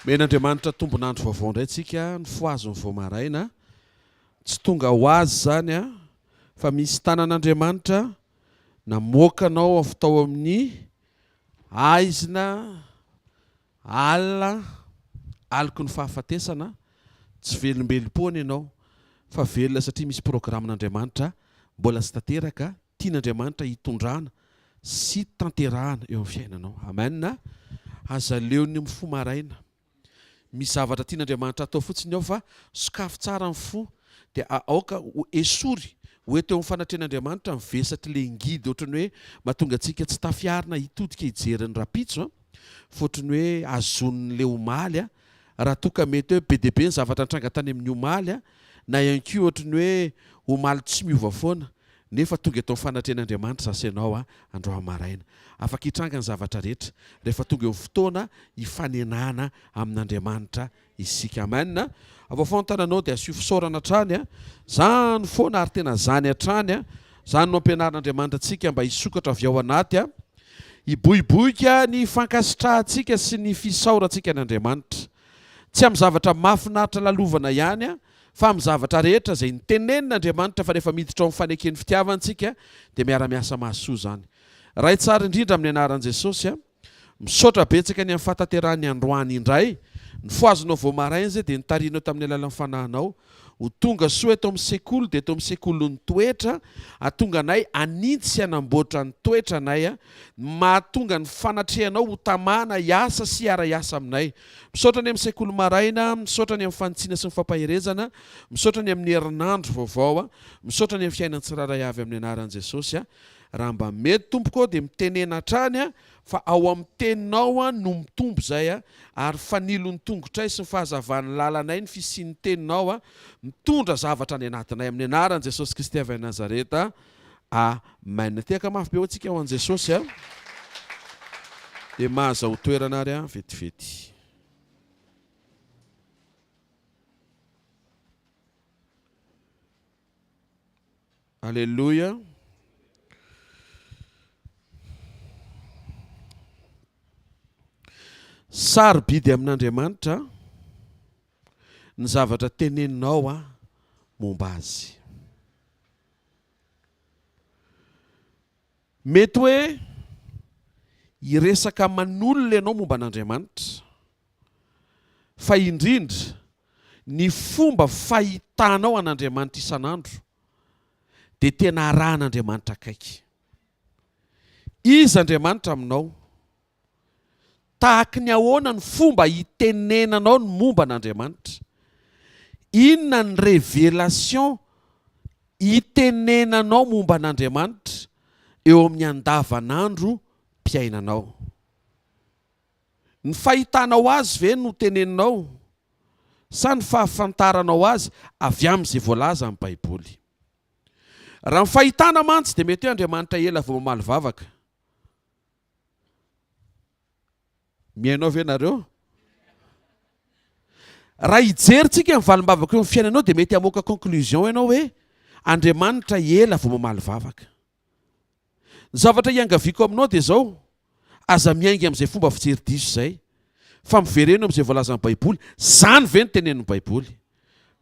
men'Andriamanitra tombonandro vaovao indray tsika ny foazony vao maraina tsy tonga ho azy zany a fa misy tanan'Andriamanitra namoakanao avy tao amin'ny aizina alina aliko ny fahafatesana tsy velombelom-pony ianao fa velona satria misy programan'Andriamanitra mbola sy tanteraka tian'Andriamanitra hitondrana sy tanterahana eo amin'ny fiainanao. Amen. Azaleo ny fo maraina misy zavatra tian'Andriamanitra atao fotsiny ao fa sokafo tsara ny fo dia aoka esory hoeto eo amin'ny fanatrehan'Andriamanitra mivesatra le ngidy ohatrany hoe mahatonga antsika tsy tafiarina hitodika hijeriny rapitso fotony hoe azon'le omaly raha toka mety hoe be dia be ny zavatra nitranga tany amin'ny omaly na ihany koa ohatrany hoe omaly tsy miova foana nefa tonga eto amin'ny fanatrehan'Andriamanitra zasy ianao androany maraina afaka hitranga ny zavatra rehetra rehefa tonga eo fotoana hifanenana amin'Andriamanitra isika. Amen. Avao foana tananao dia asio fisaorana hatrany zany foana ary tena zany hatrany zany no ampianaran'Andriamanitra antsika mba hisokatra avy ao anaty hiboiboika ny fankasitrahantsika sy ny fisaorantsika n'Andriamanitra tsy amin'ny zavatra mahafinaritra lalovana ihany fa amin'ny zavatra rehetra izay nitenenin'Andriamanitra fa rehefa miditra ao amin'ny faneken'ny fitiavantsika dia miara-miasa mahasoa zany. Ray tsara indrindra amin'ny anaran'i Jesosy misaotra betsaka ny amin'ny fahatanterahany androany indray ny foazonao vao maraina izay dia nitarianao tamin'ny alalan'ny fanahinao ho tonga soa eto amin'ny sekoly dia eto amin'ny sekoly ny toetra atonga anay anintsy sy anamboatra ny toetra anay mahatonga ny fanatrehanao ho tamana hiasa sy hiara-hiasa aminay. Misaotra ny amin'ny sekoly maraina, misaotra ny amin'ny fanitsiana sy ny fampaherezana, misaotra ny amin'ny herinandro vaovao, misaotra ny amin'ny fiainana tsiraray avy amin'ny anaran'i Jesosy. Raha mba mety tompoko dia mitenena hatrany fa ao amin'ny teninao no mitombo izay ary fanilo ny tongotray sy ny fahazavan'ny lalanay ny fisian'ny teninao mitondra zavatra any anatinay amin'ny anaran'i Jesosy Kristy avy Nazareta. Amen. Tehaka mafy be ho antsika ho an'i Jesosy dia mahaza ho toerana ary vetivety. Alleluia. Sarobidy amin'Andriamanitra ny zavatra teneninao momba azy. Mety hoe hiresaka manolona ianao momba an'Andriamanitra fa indrindra ny fomba fahitanao an'Andriamanitra isan'andro dia tena arahan'Andriamanitra akaiky. Izy Andriamanitra aminao tahaka ny ahoana ny fomba hitenenanao ny momba an'Andriamanitra, inona ny révélation hitenenanao momba an'Andriamanitra eo amin'ny andavanandro mpiainanao. Ny fahitanao azy ve no teneninao sa ny fahafantaranao azy avy amin'izay voalaza amin'ny Baiboly? Raha ny fahitana mantsy dia mety hoe Andriamanitra ela vao mamaly vavaka. Miainao ve nareo? Raha hijeritsika ny valim-bavaka eo amin'ny fiainanao dia mety hamoaka conclusion ianao hoe Andriamanitra ela vao mamaly vavaka. Ny zavatra hiangaviako aminao dia izao, aza miainga amin'izay fomba fijery diso izay fa mivereno amin'izay voalaza amin'ny Baiboly. Zany ve ny tenenin'ny Baiboly?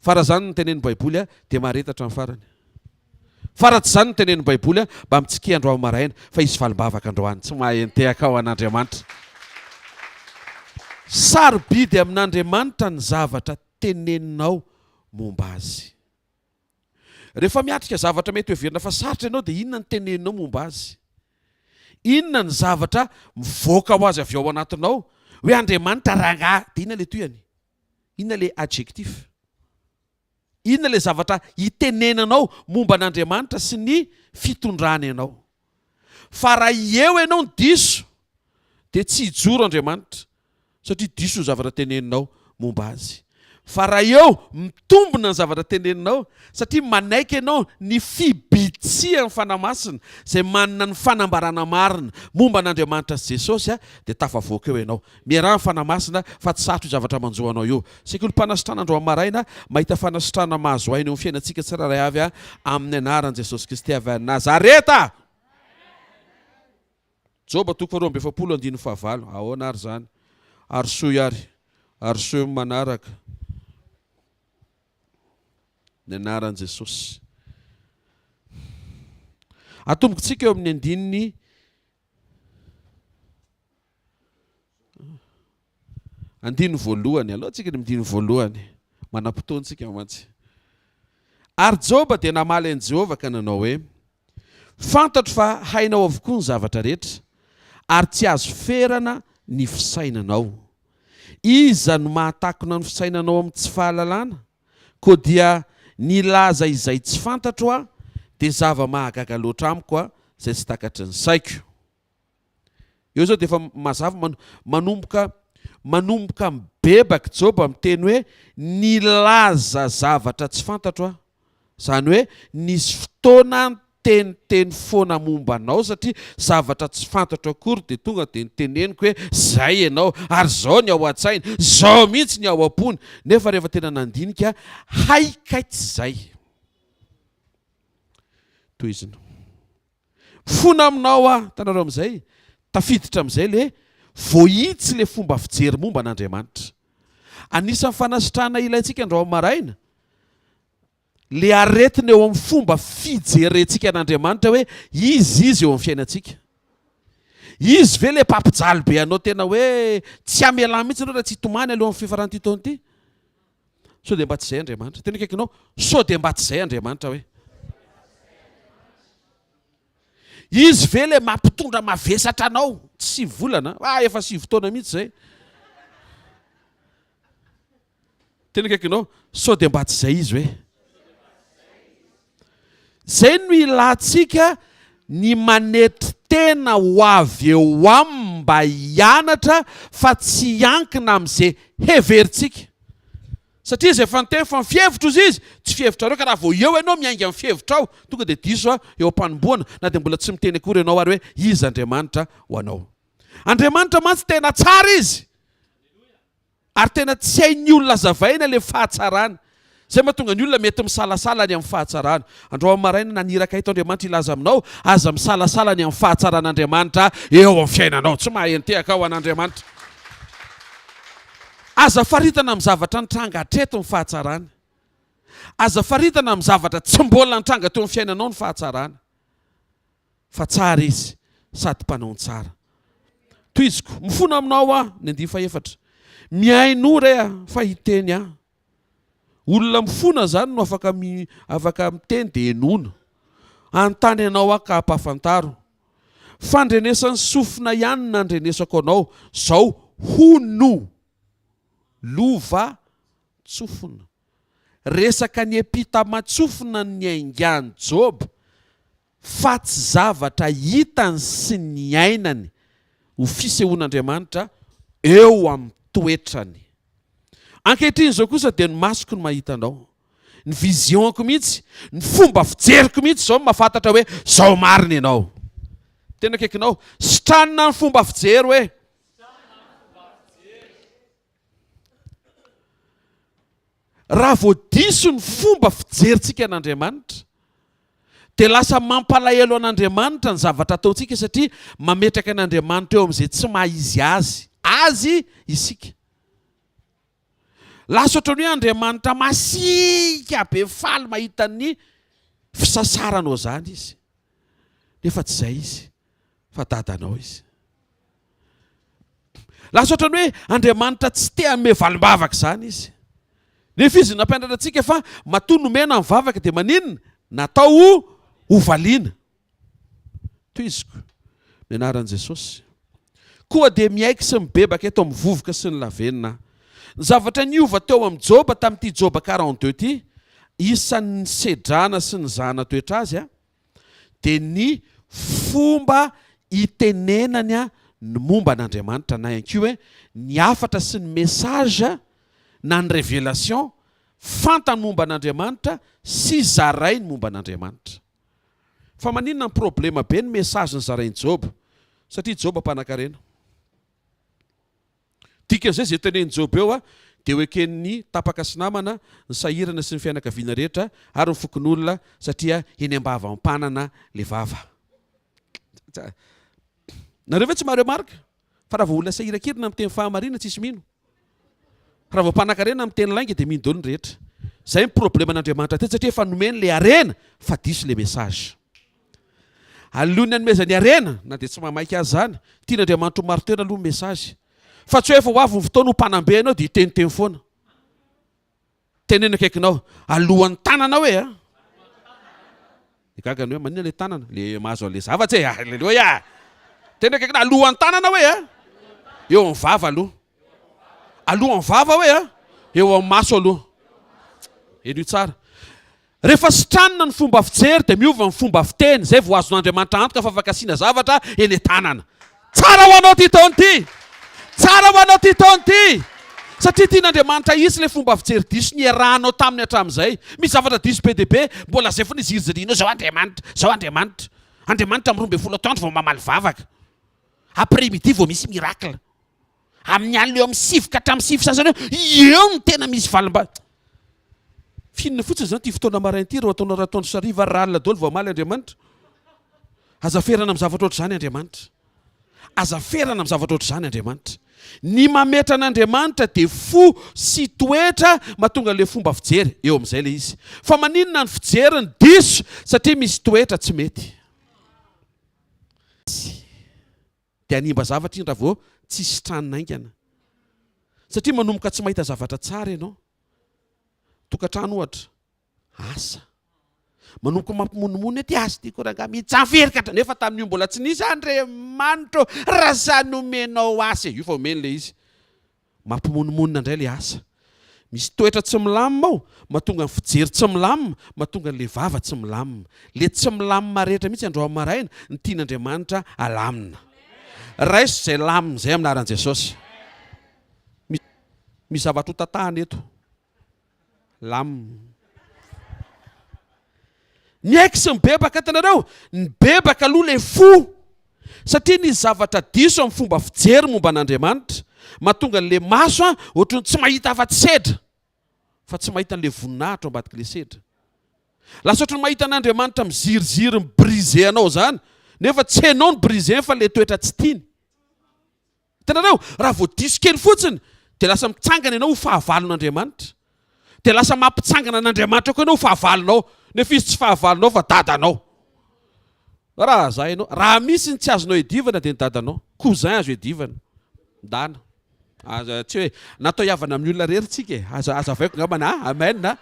Fa raha zany ny tenenin'ny Baiboly dia maharetatra amin'ny farany. Fa raha tsy zany ny tenenin'ny Baiboly mba mitsika androany maraina fa izy valim-bavaka androany tsy mahentehaka ao an'Andriamanitra. Sarobidy amin'Andriamanitra ny zavatra teneninao momba azy. Rehefa miatrika zavatra mety heverina fa sarotra ianao dia inona ny teneninao momba azy? Inona ny zavatra mivoaka ho azy avy ao anatinao hoe Andriamanitra rangahy dia inona le toyany? Inona le adjectif? Inona le zavatra hitenenanao momba an'Andriamanitra sy ny fitondrana ianao? Fa raha eo ianao ny diso dia tsy hijoro Andriamanitra satria diso ny zavatra teneninao momba azy. Fa raha eo mitombona ny zavatra teneninao satria manaiky ianao ny fibitsihan'ny fanamasina izay manana ny fanambarana marina momba an'Andriamanitra sy Jesosy dia tafavoaka eo ianao. Miarahany fanamasina fa tsy sarotra zavatra manjoanao eo. Sekoly Fanasitranana androany maraina mahita fanasitrana mahazo aina eo amin'ny fiainantsika tsiraray avy amin'ny anaran'i Jesosy Kristy avy Nazareta. Joba 2:7 ahoana ary zany? Ary soy ary ary se manaraka ny anaran' Jesosy. Atombokontsika eo amin'ny andininy andiny voalohany. Aloha tsika ny midiny voalohany, manam-potoantsika mantsy. Ary Joba dia namaly an'i Jehovah ka nanao hoe: fantatro fa hainao avokoa ny zavatra rehetra, ary tsy azo ferana ny fisainanao. Iza no mahatakona ny fisainanao amin'ny tsy fahalalana? Koa dia ny laza izay tsy fantatro a dia zava-mahagaga loatra amiko a, izay tsy takatry ny saiko. Eo zao dia efa mazava manomboka mibebaka Joba miteny hoe ny laza zavatra tsy fantatro a. Zany hoe nisy fotoana teniteny foana mombanao, satria zavatra tsy fantatro akory dia tonga dia niteneniko hoe zay ianao, ary zao ny ao an-tsaina, zao mihitsy ny ao am-pony. Nefa rehefa tena nandinika, haikaitsy zay. Toy iziny. Fona aminao a, tanareo amin'izay, tafiditra amin'izay le voahitsy le fomba fijery momba an'Andriamanitra. Anisan'ny fanasitrana ilaintsika andro maraina, le aretina eo amin'ny fomba fijerentsika an'Andriamanitra hoe izy eo amin'ny fiainantsika. Izy ve le papijalo be anao tena hoe tsy amela mihitsy anao raha tsy hitomany aloha amin'ny fifaran'ity taona ity? Sao dia mba tsy izay Andriamanitra. Tena akaikinao, sao dia mba tsy izay Andriamanitra hoe. Izy ve le mampitondra mavesatra anao tsy volana? Efa 7 taona mihitsy izay. Tena akaikinao, sao dia mba tsy izay izy hoe. Zay no ilantsika ny manetry tena ho avy eo aminy mba hianatra fa tsy hankina amin'izay heverintsika. Satria izay fanteny fa mifihevitra izy izy, tsy fihevitra reo ka raha vao eo ianao miainga amin'ny fihevitra ao, tonga dia diso eo am-panomboana, na dia mbola tsy miteny akory ianao ary hoe izy Andriamanitra ho anao. Andriamanitra mantsy tena tsara izy, ary tena tsy hain'ny olona zavaina le fahatsarany. Zay mahatonga ny olona mety misalasala ny amin'ny fahatsarana. Andro amin'ny maraina naniraka ito Andriamanitra ilaza aminao, aza misalasala ny amin'ny fahatsaran'Andriamanitra eo amin'ny fiainanao. Tsy mahentehaka ao an'Andriamanitra. Aza faritana amin'ny zavatra nitranga hatreto ny fahatsarany. Aza faritana amin'ny zavatra tsy mbola nitranga teo amin'ny fiainanao ny fahatsarana. Fa tsara izy, sady mpanao tsara. Toiziko, mifona aminao ny 14. Miaino re fa hiteny aho. Olona mifona zany no afaka miteny dia enona. Antany anao ka hampafantaro. Fandrenesan'ny sofina ihany nandrenesako anao. Zao hono lova tsofina. Resaka ny epita matsofina ny aingany Joba, fa tsy zavatra hitany sy ny ainany ho fisehoan'Andriamanitra eo amin'ny toetrany. Ankehitriny zao kosa dia ny masoko ny mahita anao, ny vizionko mihitsy, ny fomba fijeriko mihitsy zao mahafantatra hoe zao marina ianao. Tena akaikinao, sitranina ny fomba fijery hoe raha vao diso ny fomba fijerintsika an'Andriamanitra, dia lasa mampalahelo an'Andriamanitra ny zavatra ataontsika, satria mametraka an'Andriamanitra eo amin'izay tsy mahizy azy isika. Lasa ohatran'ny hoe Andriamanitra masika be faly mahita ny fisasaranao zany izy. Nefa tsy izay izy, fa dadanao izy. Lasa ohatran'ny hoe Andriamanitra tsy te hanome valim-bavaka zany izy. Nefa izy nampianatra antsika fa matoa nomena ny vavaka dia maninona? Natao ho valiana. Toiziko, ny anaran'i Jesosy. Koa dia miaiky sy mibebaka eto amin'ny vovoka sy ny lavenina. Ny zavatra niova teo amin'ny Joba tamin'ity Joba 42 ity, isan'ny sedrana sy ny zana toetra azy dia ny fomba itenenany ny momba an'Andriamanitra, na ihany koa hoe ny hafatra sy ny message na ny révélation fantany momba an'Andriamanitra sy zarainy momba an'Andriamanitra. Fa maninona ny problema be ny message ny zarainy Joba? Satria Joba mpanan-karena. Dikan'izay izay teneny Joba eo dia ho eken'ny tapaka sy namana, ny sahirana sy ny fianakaviana rehetra, ary ny fokon'olona, satria eny ambava ampanana le vava. Nareo ve tsy maharemarika fa raha vao olona sahirakirina amin'ny teny fahamarina tsisy mino? raha vao mpanan-karena amin'ny teny lainga dia mindolo ny rehetra. Zay ny problème an'Andriamanitra tety satria efa nomeny le arena fa diso le message. Alohany anomezany arena na dia tsy mamaika azy zany, tian'Andriamanitra ho maro toerana aloha ny message. Fa tsy hoe efa ho avy ny fotoana ho mpanambe ianao dia hiteniteny foana. Teneno akaikinao, alohan'ny tanana hoe a. Gagany hoe manina le tanana, le mahazo an'le zavatra e, alleluia. Teneno akaikinao, alohan'ny tanana hoe a. Eo amin'ny vava aloha. Alohan'ny vava hoe a, eo amin'ny maso aloha. Eno tsara. Rehefa sitranina ny fomba fijery dia miova ny fomba fiteny, zay vao azon'Andriamanitra antoka fa afaka asiana zavatra eny tanana. Tsara ho anao ty taona ty. Tsara ho anao ty taona ty. Satria tian'Andriamanitra isy le fomba fijery diso ny arahanao taminy hatramin'izay. Misy zavatra diso be dia be, mbola zay foana izirizirianao, zao Andriamanitra, zao Andriamanitra. Andriamanitra amin'ny 12 taona vao mamaly vavaka. Après-midi vao misy miracle. Amin'ny alina eo amin'ny 7 ka hatramin'ny 7 sasany eo no tena misy valim-ba. Finina fotsiny zany ty fotoana maraina ty raha ataonao raha taona sariva ralina daholo vao maly Andriamanitra. Azaferana amin'ny zavatra ohatr'izany Andriamanitra. Azaferana amin'ny zavatra ohatr'izany Andriamanitra. Ny mametra an'Andriamanitra dia fo sy toetra mahatonga le fomba fijery eo amin'izay le izy. Fa maninona ny fijery ny diso satria misy toetra tsy mety. Dia hanimba zavatra iny raha vao tsy sitranina aingana. Satria manomboka tsy mahita zavatra tsara ianao. Tokantrano ohatra, asa. Manomboka mampimonimony ty asa ty koranga mitsaferika nefa tamin'io mbola tsy nisy Andriamanitra raha sa nomenao asa. Io fa omeny le izy. Mampimonimony indray le asa. Misy toetra tsy milamina ao, mahatonga ny fijery tsy milamina, mahatonga le vava tsy milamina. Le tsy milamina rehetra mihitsy andro maraina ny tian'Andriamanitra alamina. Raiso zay lamina zay amin'ny anaran'i Jesosy. Misy zavatra ho tatahana eto. Lamina. Ny aiky sy mibebaka tanareo, ny bebaka aloha le fo. Satria ny zavatra diso amin'ny fomba fijery momba an'Andriamanitra, mahatonga le maso ohatrany tsy mahita afa-tsy sedra, fa tsy mahita an'le voninahitra ambadika le sedra. Lasa ohatrany mahita an'Andriamanitra miziriziry mibrise anao zany, nefa tsy hainao ny brise fa le toetra tsy tiany. Tanareo, raha vao diso kely fotsiny, dia lasa mitsangana ianao ho fahavalon'Andriamanitra. Dia lasa mampitsangana an'Andriamanitra koa ianao ho fahavalonao. Nefa izy tsy fahavalonao fa dadanao. Raha zay ianao, raha misy ny tsy azonao edivana dia ny dadanao. Cousin azo edivana. Dana. Tsy hoe natao havana amin'ny olona rery tsika e. Azavaiko ngambana, amen na.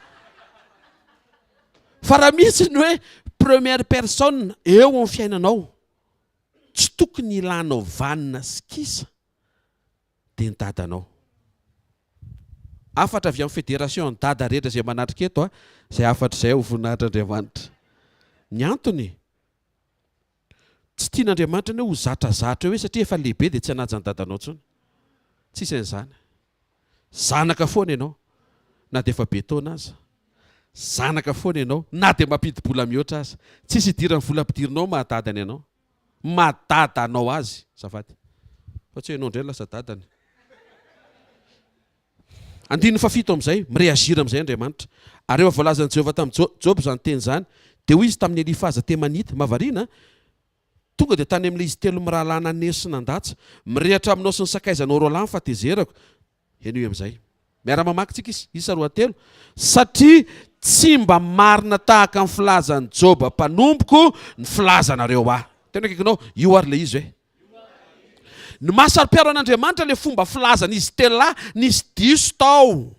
Fa raha misy ny hoe première personne eo amin'ny fiainanao, tsy tokony ilanao vanina sy kisa dia ny dadanao. Afatra avy amin'ny fédération ny dada rehetra izay manatrika eto, izay afatra izay ho voninahitr'Andriamanitra. Ny antony, tsy tian'Andriamanitra ny hoe ho zatrazatra hoe satria efa lehibe dia tsy hanaja ny dadanao intsony. Tsisy an'izany. Zanaka foana ianao, na dia efa be taona aza. Zanaka foana ianao, na dia mampidi-bola mihoatra aza. Tsisy idiran'ny vola ampidirinao mahadadany ianao. Mahadadanao azy, zafady. Fa tsy hoe ianao indray lasa dadany. Andininy fafito amin'izay, mireagira amin'izay Andriamanitra. Ary rehefa voalazan'i Jehovah tamin'ny Job izany teny izany, dia hoy izy tamin'ny Elifaza temanita, mahavariana, tonga dia tany amin'ilay izy telo mirahalana anesy sy nandatsa, mirehatra aminao sy ny sakaizanao roalahy fahatezerako. Eny io amin'izay. Miara-mamaky tsika isa 2:3. Satria tsy mba marina tahaka ny filazan'i Job mpanomboko ny filazanareo aho. Tena kaikinao, io ary le izy hoe. Ny mahasaro-piaro an'Andriamanitra le fomba filazana izy tela nisy diso tao.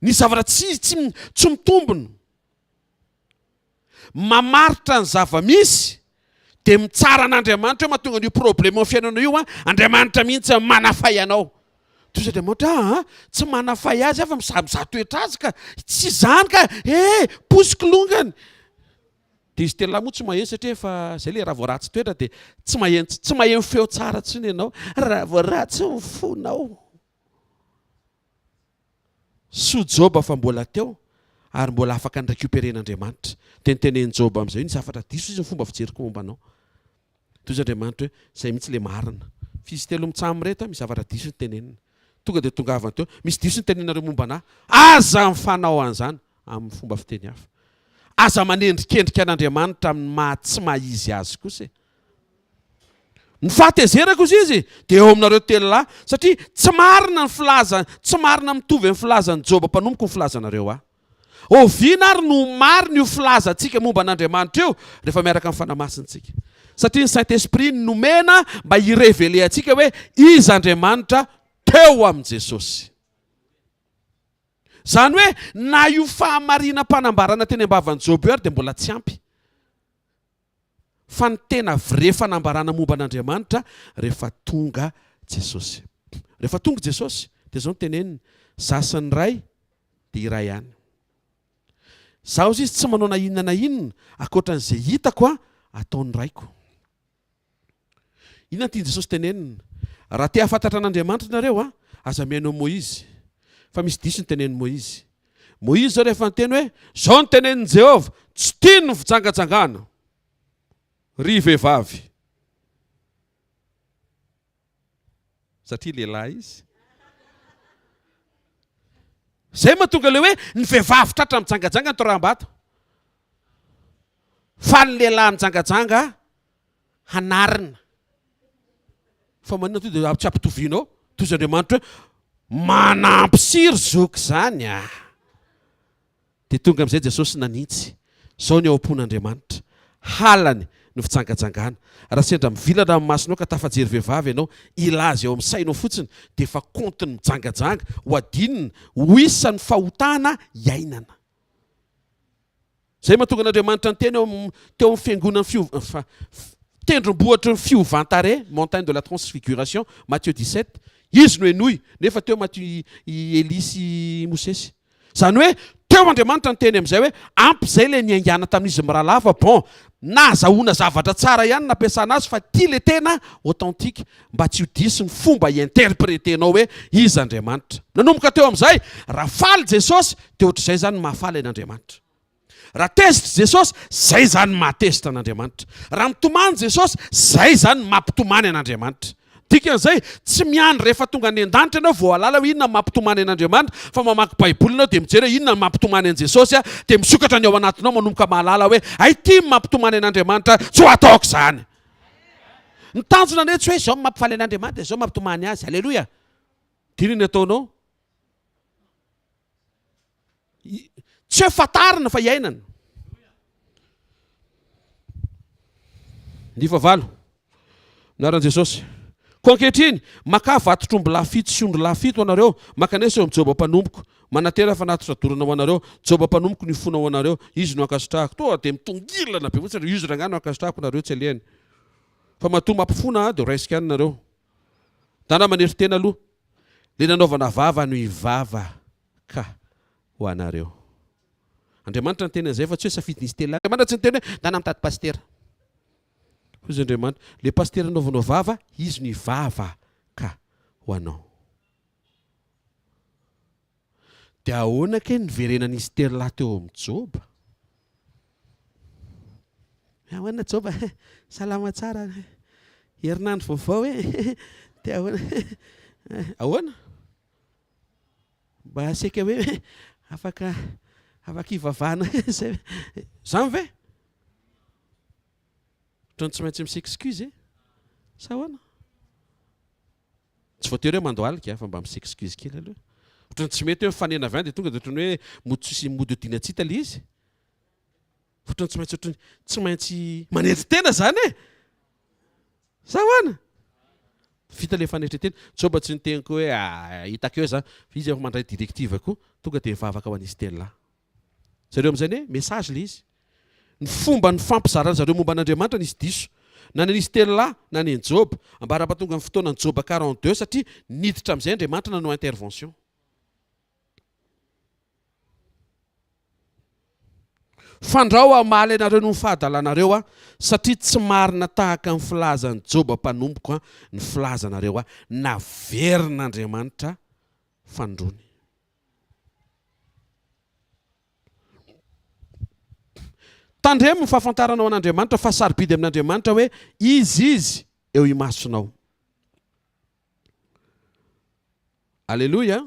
Ny zavatra tsy mitombona. Mamaritra ny zava-misy dia mitsara an'Andriamanitra hoe mahatonga n'io problème amin'ny fiainana io Andriamanitra mihitsy manafay anao. Toy izay Andriamanitra tsy manafay azy fa mizatoetra azy ka tsy izany ka posikolongany. Dia izy tela moa tsy maheno satria efa izay le raha vao ratsy toetra dia tsy maheno feo tsara tsiny ianao raha vao ratsy ny fonao. Soa Job fa mbola teo ary mbola afaka ny récupéren'Andriamanitra. Tentenen'i Job amin'izay ny zavatra diso izy ny fomba fijeriko mombanao. Toy izay Andriamanitra hoe izay mihitsy le marina. Fizy telo mitsamo reto misy zavatra diso ny tenenina. Tonga dia tonga avy teo misy diso ny tenenareo mombana. Aza mifanao an'izany amin'ny fomba fiteny hafa. Aza manendrikendrika an'Andriamanitra amin'ny maha tsy mahizy azy kosa. Ny fahatezerako izy dia eo aminareo telolahy satria tsy marina ny filaza, tsy marina mitovy amin'ny filazan'ny Joba mpanomboka ny filazanareo Oviana ary no marina io filazantsika momba an'Andriamanitra io rehefa miaraka amin'ny fanamasintsika. Satria ny Saint-Esprit nomena mba hirevele antsika hoe izy Andriamanitra teo amin'i Jesosy. Zany hoe na io fahamarinam-panambarana teny ambavan'i Joba io ary dia mbola tsy ampy. Fa ny tena vrai fanambarana momba an'Andriamanitra rehefa tonga Jesosy. Rehefa tonga Jesosy dia zao no teneniny sasany ray dia iray ihany. Zaho izy tsy manao na inona na inona ankoatran'izay hitako ataony raiko. Inona tiany Jesosy teneniny? Raha te hahafantatra an'Andriamanitra nareo aza miaino Moïse. Fa misy diso ny teneniny Moïse. Moïse zao rehefa niteny hoe zao ny tenenin'i Jehovah, tsy tiany ny fijangajangana. Ry vehivavy. Satria lehilahy izy. Zay mahatonga le hoe ny vehivavy tratra mijangajanga ny toram-bato. Fa ny lehilahy mijangajanga hanarina. Fa manina to dia tsy ampitovianao. Toy izy Andriamanitra hoe manampy siry zoky zany dia tonga amin'izay Jesosy nanintsy. Zao ny ao am-pon'Andriamanitra. Halany no fitsangajangana. Raha sendra mivilana amin'ny masonao ka tafajery vehivavy ianao, ilazy eo amin'ny sainao fotsiny dia efa kontiny mijangajanga ho adinina ho isan'ny fahotana iainana. Zay mahatonga an'Andriamanitra ny teny teo amin'ny fiangonana tendrombohatra ny fiovantare, montagne de la transfiguration, Matthieu 17, izy no enoy, nefa teo Matthieu Elisy Mosesy. Zany hoe teo Andriamanitra ny teny amin'izay hoe ampy izay ilay niaingana tamin'izy miralava, bon, na zahoana zavatra tsara ihany nampiasana azy fa tia le tena authentique mba tsy ho diso ny fomba interprétenao hoe izy Andriamanitra. Nanomboka teo amin'izay, raha faly Jesosy dia ohatr'izay zany mahafaly an'Andriamanitra. Raha tezitra Jesosy, zay zany mahatezitra an'Andriamanitra. Raha mitomany Jesosy, zay zany mampitomany an'Andriamanitra. Dikan'izay tsy miandry rehefa tonga any an-danitra ianao vao halala hoe inona mampitomany an'Andriamanitra, fa mamaky Baiboly ianao dia mijery hoe inona mampitomany an' Jesosy dia misokatra ny ao anatinao manomboka mahalala hoe ay ty mampitomany an'Andriamanitra, tsy ho ataoko zany. Ny tanjona anie tsy hoe zao mampifaly an'Andriamanitra, zao mampitomany azy. Alleloia. Dino ny ataonao? Tsy hoe fatarina fa iainana. Ny favalo naran'i Jesosy. Konkehitriny, maka vatotrombo lafito sy ondro lafito anareo, makanesa eo amin'ny Joba mpanomboko, manatera fa natotradorana ho anareo, Joba mpanomboko ny fona ho anareo, izy no ankasitrahako. Toa dia mitongilana be fotsiny, izy rangano ankasitrahako nareo tsy alehany. Fa matoa mampifona dia raisika any nareo. Dana manery tena aloha, le nanaovana vava no hivavaka ho anareo. Andriamanitra ny tena izay fa tsy hoe safidy nisy tela. Andriamanitra tsy ny tena hoe dana mitady pastera. Izy Andriamanitra, le pastera anaovanao vava, izy no hivavaka ho anao. Dia ahoana ke niverena nisy telahy teo amin'ny Joba? Ahoana Joba? Salama tsara. Herinandro vaovao dia ahoana? Ahoana? Mba aseka hoe afaka hivavahana zany ve? Ohatrany tsy maintsy misexcuse sa ahoana? Tsy voatery hoe mandohalika fa mba misexcuse kely aloha. Ohatrany tsy mety hoe mifanena avy any dia tonga dia ohatrany hoe mody dinatsita le izy. Ohatrany tsy maintsy manety tena zany sa ahoana? Vita le fanetretena. Joba tsy niteniko hoe hitako eo zany, izy efa mandray directive koa, tonga dia mivavaka ho an'izy telahy. Zareo amin'izay ne message le izy. Ny fomba ny fampizarana zareo momba an'Andriamanitra nisy diso. Na ny nisy telahy na ny Joba, ambarapatonga amin'ny fotoana ny Joba 42 satria niditra amin'izay Andriamanitra nanao intervention. Fandrao amaly anareo no fahadalanareo satria tsy marina tahaka ny filazan'ny Joba mpanomboko ny filazanareo naverin'Andriamanitra fandrony. Tandremo ny fahafantaranao an'Andriamanitra fa sarobidy amin'Andriamanitra hoe izy eo imasonao. Alleluia.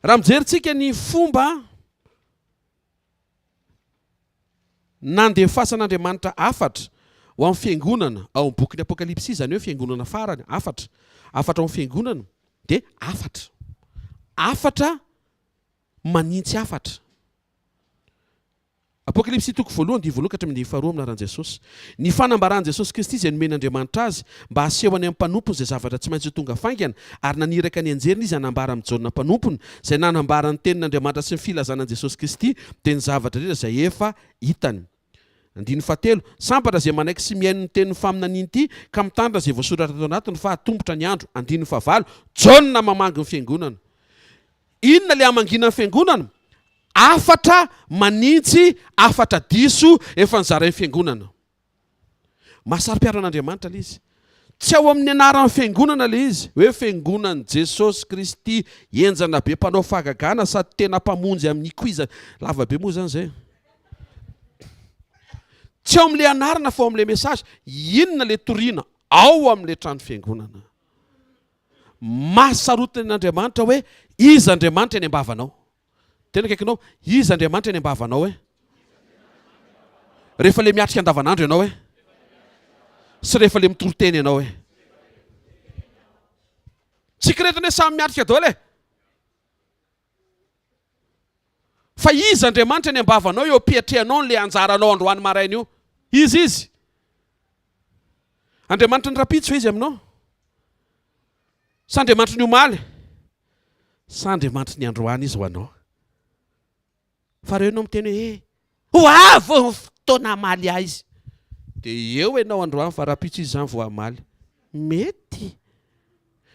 Raha mijerytsika ny fomba nandefasan'Andriamanitra afatra ho amin'ny fiangonana ao amin'ny boky ny apokalipsy zany hoe fiangonana farany afatra ao amin'ny fiangonana dia afatra manintsy afatra. Apokalipsy toko voalohany dia voalohany ka hatramin'ny faharoa aminaran'i Jesosy. Ny fanambaran'i Jesosy Kristy izay nomen'Andriamanitra azy mba hasehony amin'ny mpanompony izay zavatra tsy maintsy tonga faingana ary naniraka ny anjeriny izy hanambara amin'ny Jaona mpanompony izay nanambara ny tenin'Andriamanitra sy ny filazanan'i Jesosy Kristy dia ny zavatra rehetra izay efa hitany. 7 sambatra izay manaiky sy miaino ny tenin'ny faminaniana ity ka mitandrina izay voasoratra tao anatiny fa hatombotra ny andro. 9 Jaona mamangy ny fiangonana. Inona le amangina ny fiangonana? Afatra manintsy, afatra diso efa nizarainy fiangonana. Mahasarika an'Andriamanitra le izy. Tsy ao amin'ny anaran'ny fiangonana le izy hoe fiangonan'i Jesosy Kristy enjana be mpanao fahagagana sady tena mpamonjy amin'ny koiza lava be moa zany zay. Tsy ao amin'le anarana fa ao amin'le mesazy. Inona le toriana ao amin'le trano fiangonana. Mahasarotiny n'Andriamanitra hoe izy Andriamanitra eny ambavanao. Tena kaikinao, izy Andriamanitra eny ambavanao hoe. Rehefa le miatrika andavanandro ianao hoe. Sy rehefa le mitoroteny ianao hoe. Tsy kiretiny hoe samy miatrika daholo e. Fa izy Andriamanitra eny ambavanao eo pietrehanao le anjaranao androany maraina io. Izy. Andriamanitra ny rapitso izy aminao. Sa Andriamanitra ny omaly. Sa Andriamanitra ny androany izy ho anao. Fa reo ianao miteny hoe ho avy ny fotoana amaly ahy izy. Dia eo ianao androany fa rapitso izy zany vao amaly. Mety.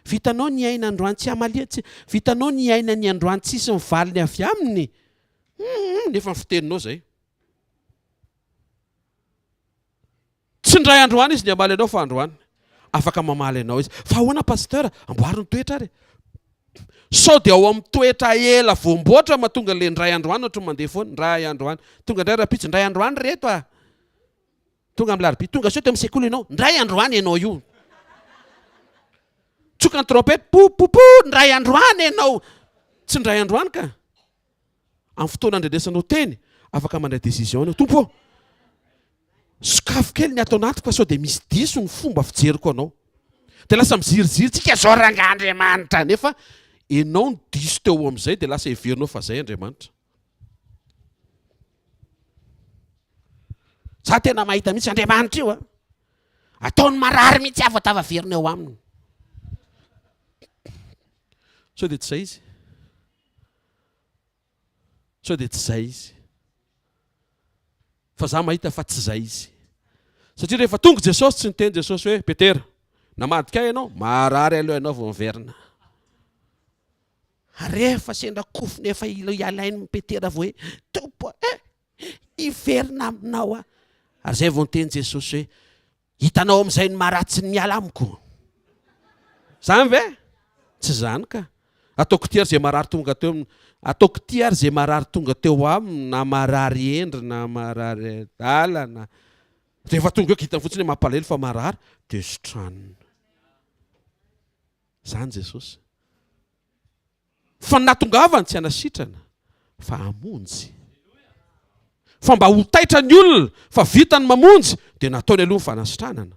Vitanao ny aina androany tsy amaly tsy. Vitanao ny aina ny androany tsisy mivaliny avy aminy. Nefa fiteninao zay. Tsy ndray androany izy ny amaly anao fa androany. Afaka mamaly anao izy. Fa ahoana pasteur amboary ny toetra ary. Sao dia ao amin'ny toetra ela voamboatra mahatonga le ndray androany ohatry mandeha foana. Ndray androany. Tonga ndray rapitso ndray androany reto a. Tonga amin'ny laribity. Tonga sao teo amin'ny sekoly ianao. Ndray androany ianao io. Tsoka ny trompety. Po. Ndray androany ianao. Tsy ndray androany ka. Amin'ny fotoana andrenesanao teny. Afaka mandray décision ianao. Tompo. Sokafo kely ny atao anatiko fa sao dia misy diso ny fomba fijeriko anao. Dia lasa miziriziry tsika zao rangahandriamanitra. Nefa ianao ny diso teo amin'izay dia lasa heverinao fa zay Andriamanitra. Za tena mahita mihitsy Andriamanitra io a. Ataony marary mihitsy avy tava verina eo aminy. Sao dia tsy zay izy. Sao dia tsy zay izy. Fa za mahita fa tsy zay izy. Satria rehefa tonga Jesosy tsy niteny Jesosy hoe Petera, namadika ianao, marary aloha ianao vao miverina. Rehefa sendra kofony efa ialainy Petera vao hoe tompo hiverina aminao a. Ary zay vao niteny Jesosy hoe hitanao amin'izay ny maharatsy ny miala amiko. Zany ve? Tsy zany ka. Ataoko ty ary zay marary tonga teo. Ataoko ty ary zay marary tonga teo aminy na marary endry na marary dala na rehefa tonga eo hitany fotsiny mampalahelo fa marary dia sotranina. Zany Jesosy. Fa natongavany tsy hanasitrana fa hamonjy. Fa mba ho taitra ny olona fa vitany mamonjy dia nataony aloha ny fanasitranana.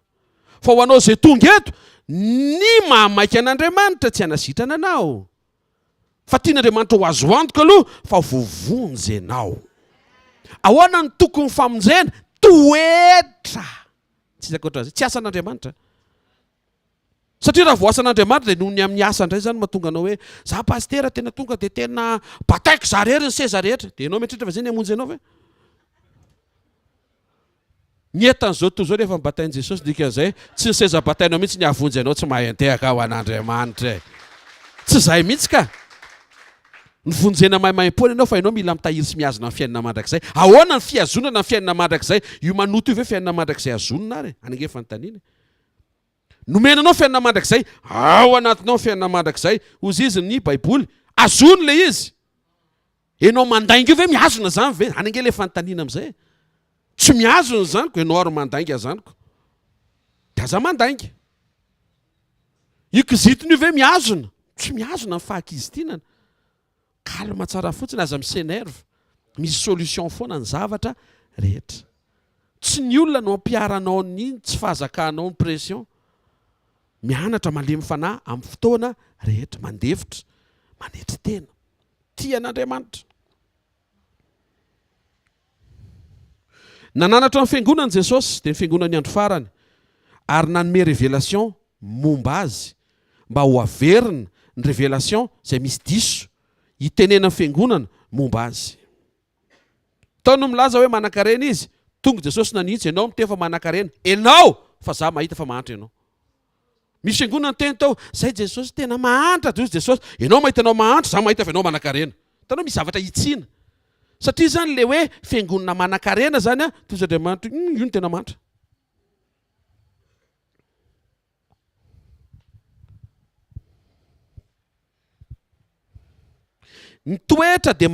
Fa ho anao izay tonga eto ny mahamaika an'Andriamanitra tsy hanasitrana anao. Fa tian'Andriamanitra ho azo antoka aloha fa vovonjy ianao. Ahoana ny tokony famonjena? Toetra. Tsy asan'Andriamanitra. Satria raha voasan'Andriamanitra dia noho ny amin'ny asa indray zany mahatonga anao hoe za pasteur tena tonga dia tena bataiko za rery ny seza rehetra. Dia ianao mieritreritra fa zay ny hamonjy anao ve? Ny entan'izao toy izao rehefa mibatain'i Jesosy dikan'izay tsy ny seza batainao mihitsy ny havonjy anao tsy mahentehaka ho an'Andriamanitra. Tsy zay mihitsy ka. Ny vonjena maimaimpona ianao fa ianao mila mitahiry sy miazona amin'ny fiainana mandrakizay. Ahoana ny fiazonana amin'ny fiainana mandrakizay? Io manoto io ve fiainana mandrakizay azonina ary? Anangefa fanontaniana. Nomenanao fiainana mandrakizay, ao anatinao fiainana mandrakizay, hozy izy ny Baiboly, azony le izy. Ianao mandainga io ve miazona zany ve? Anange le fanontaniana amin'izay. Tsy miazona zaniko, ianao ary mandainga zaniko. Dia aza mandainga. Io kizitiny io ve miazona? Tsy miazona ny fahakizitinana. Kalma tsara fotsiny aza misenerve. Misy solution foana ny zavatra rehetra. tsy ny olona no ampiaranao ny tsy fahazakanao ny pression. Mianatra malemy fanahy amin'ny fotoana rehetra, mandevitra, manetry tena, tian'Andriamanitra. Nananatra ny fiangonana Jesosy dia ny fiangonany andro farany ary nanome révélation momba azy mba ho averina ny révélation izay misy diso hitenena ny fiangonana momba azy. Taony milaza hoe manan-karena izy, tonga Jesosy nanitsy, ianao mitefa manan-karena, ianao fa za mahita fa mahantra ianao. Misy fiangonana teny tao, zay Jesosy tena mahantra, Jesosy, ianao mahita anao mahantra, za mahita fa ianao manan-karena. Tanao misy zavatra itsina. Satria zany le hoe fiangonana manan-karena zany a, toy Andriamanitra, io ny tena mahantra. Ny toetra dia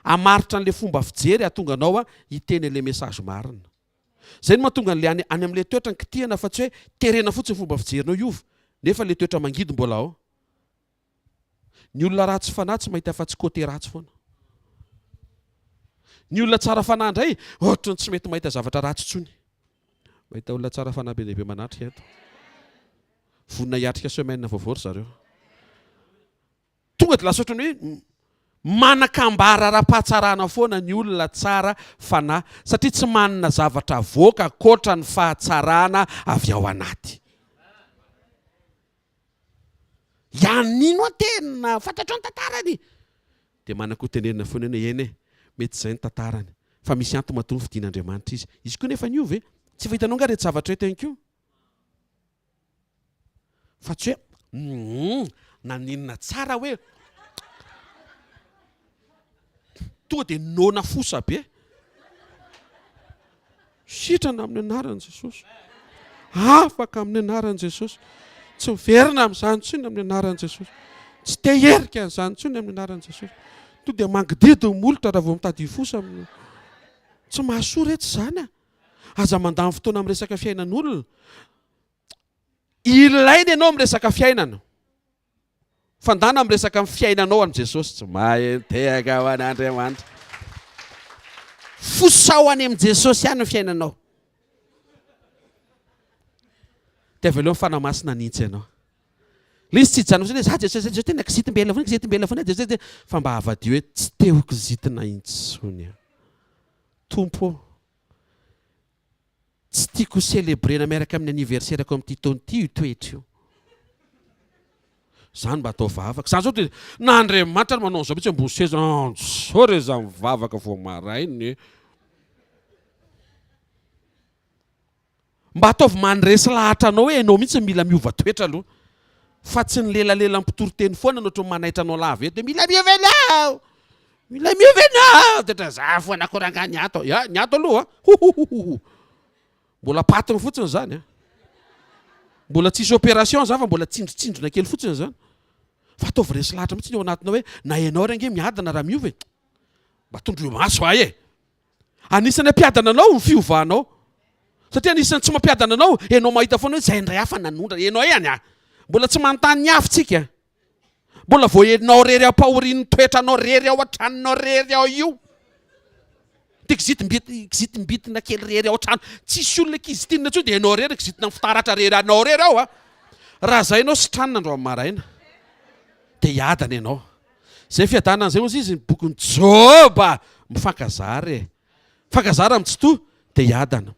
amaritra an'le fomba fijery ahatonga anao a hiteny an'le message marina. Zay no mahatonga an'le any amin'le toetra ny kitihana fa tsy hoe terena fotsiny fomba fijerinao iova, nefa le toetra mangidy mbola ao. Ny olona ratsy fanahy tsy mahita fa tsy côté ratsy foana. Ny olona tsara fanahy indray ohatrany tsy mety mahita zavatra ratsy tsony. Mahita olona tsara fanahy be lehibe manatrika eto. Vonina hiatrika semaine vaovao zareo. Tonga dia lasa ohatrany hoe manakambara ara-pahatsarana foana ny olona tsara fanahy satria tsy manana zavatra voaka ankoatra ny fahatsarana avy ao anaty. Ianino tena fantatro ny tantarany dia manako tenenina foana eny e, mety izay ny tantarany fa misy antony mahatonga fidian'Andriamanitra izy. Izy koa nefa niova e, tsy fahitanao nga reto zavatra eto ihany koa. Fa tsy hoe naninona tsara hoe tonga dia nona fosa be. Sitrana amin'ny anaran'i Jesosy. Afaka amin'ny anaran'i Jesosy. Tsy verina amin'izany tsony amin'ny anaran'i Jesosy. Tsy teherika an'izany tsony amin'ny anaran'i Jesosy. To dia mangididy ny molotra raha vao mitady fosa. Tsy mahasoa rehetra izany a. Aza mandany fotoana amin'ny resaka fiainan'olona. Ilaina ianao amin'ny resaka fiainana. Fandana amin'ny resaka fiainanao an'i Jesosy. Tsy mahentehaka ho an'Andriamanitra. Fosao any amin'ny Jesosy ihany ny fiainanao. Dia avy eo fanamasina nintsy ianao. Le izy tsy hijanona hoe za Jesosy tena kizitimbela foana Jesosy fa mba havadio hoe tsy teo kizitina intsony. Tompo, tsy tiako célébrena miaraka amin'ny anniversaire-ko amin'ity taon'ity io toetra io. Zany mba atao vavaka. Zany zao dia na Andriamanitra manao an'izao mihitsy ambony seza. Sao re za mivavaka vao marainy. Mba ataovy mandresy lahatra anao hoe ianao mihitsy mila miova toetra aloha. Fa tsy ny lelalela mpitoroteny foana no ohatran'ny manaitra anao lava eto. Mila miova ianao! Mila miova ianao! Tetra za foana koranga ny ato. Ny ato aloha. Mbola patiny fotsiny zany. Mbola tsisy opération za fa mbola tsindrotsindrona kely fotsiny zany. Fa ataovy resy lahatra mihitsy eo anatinao hoe na ianao renge miadana raha miova. Mba tondro maso ahy e. Anisany ampiadana anao ny fiovanao. Satria anisany tsy mampiadana anao, ianao mahita foana hoe izay indray hafa nanondra. Ianao ihany a. Mbola tsy manontany ny hafintsika. Mbola vao ianao rery ampahorian'ny toetranao rery ao an-tranonao rery ao io. Dia kizitim-bitina kely rery ao an-trano. Tsisy olona kizitina intsony dia ianao rery kizitina amin'ny fitaratra rery anao rery ao a. Raha izay ianao sitranina andro amin'ny maraina dia hiadana ianao. Zay fiadanana izay moa izy ny bokin'ny Joba mifankazary. Fankazary amin'ny tsy toa dia hiadana.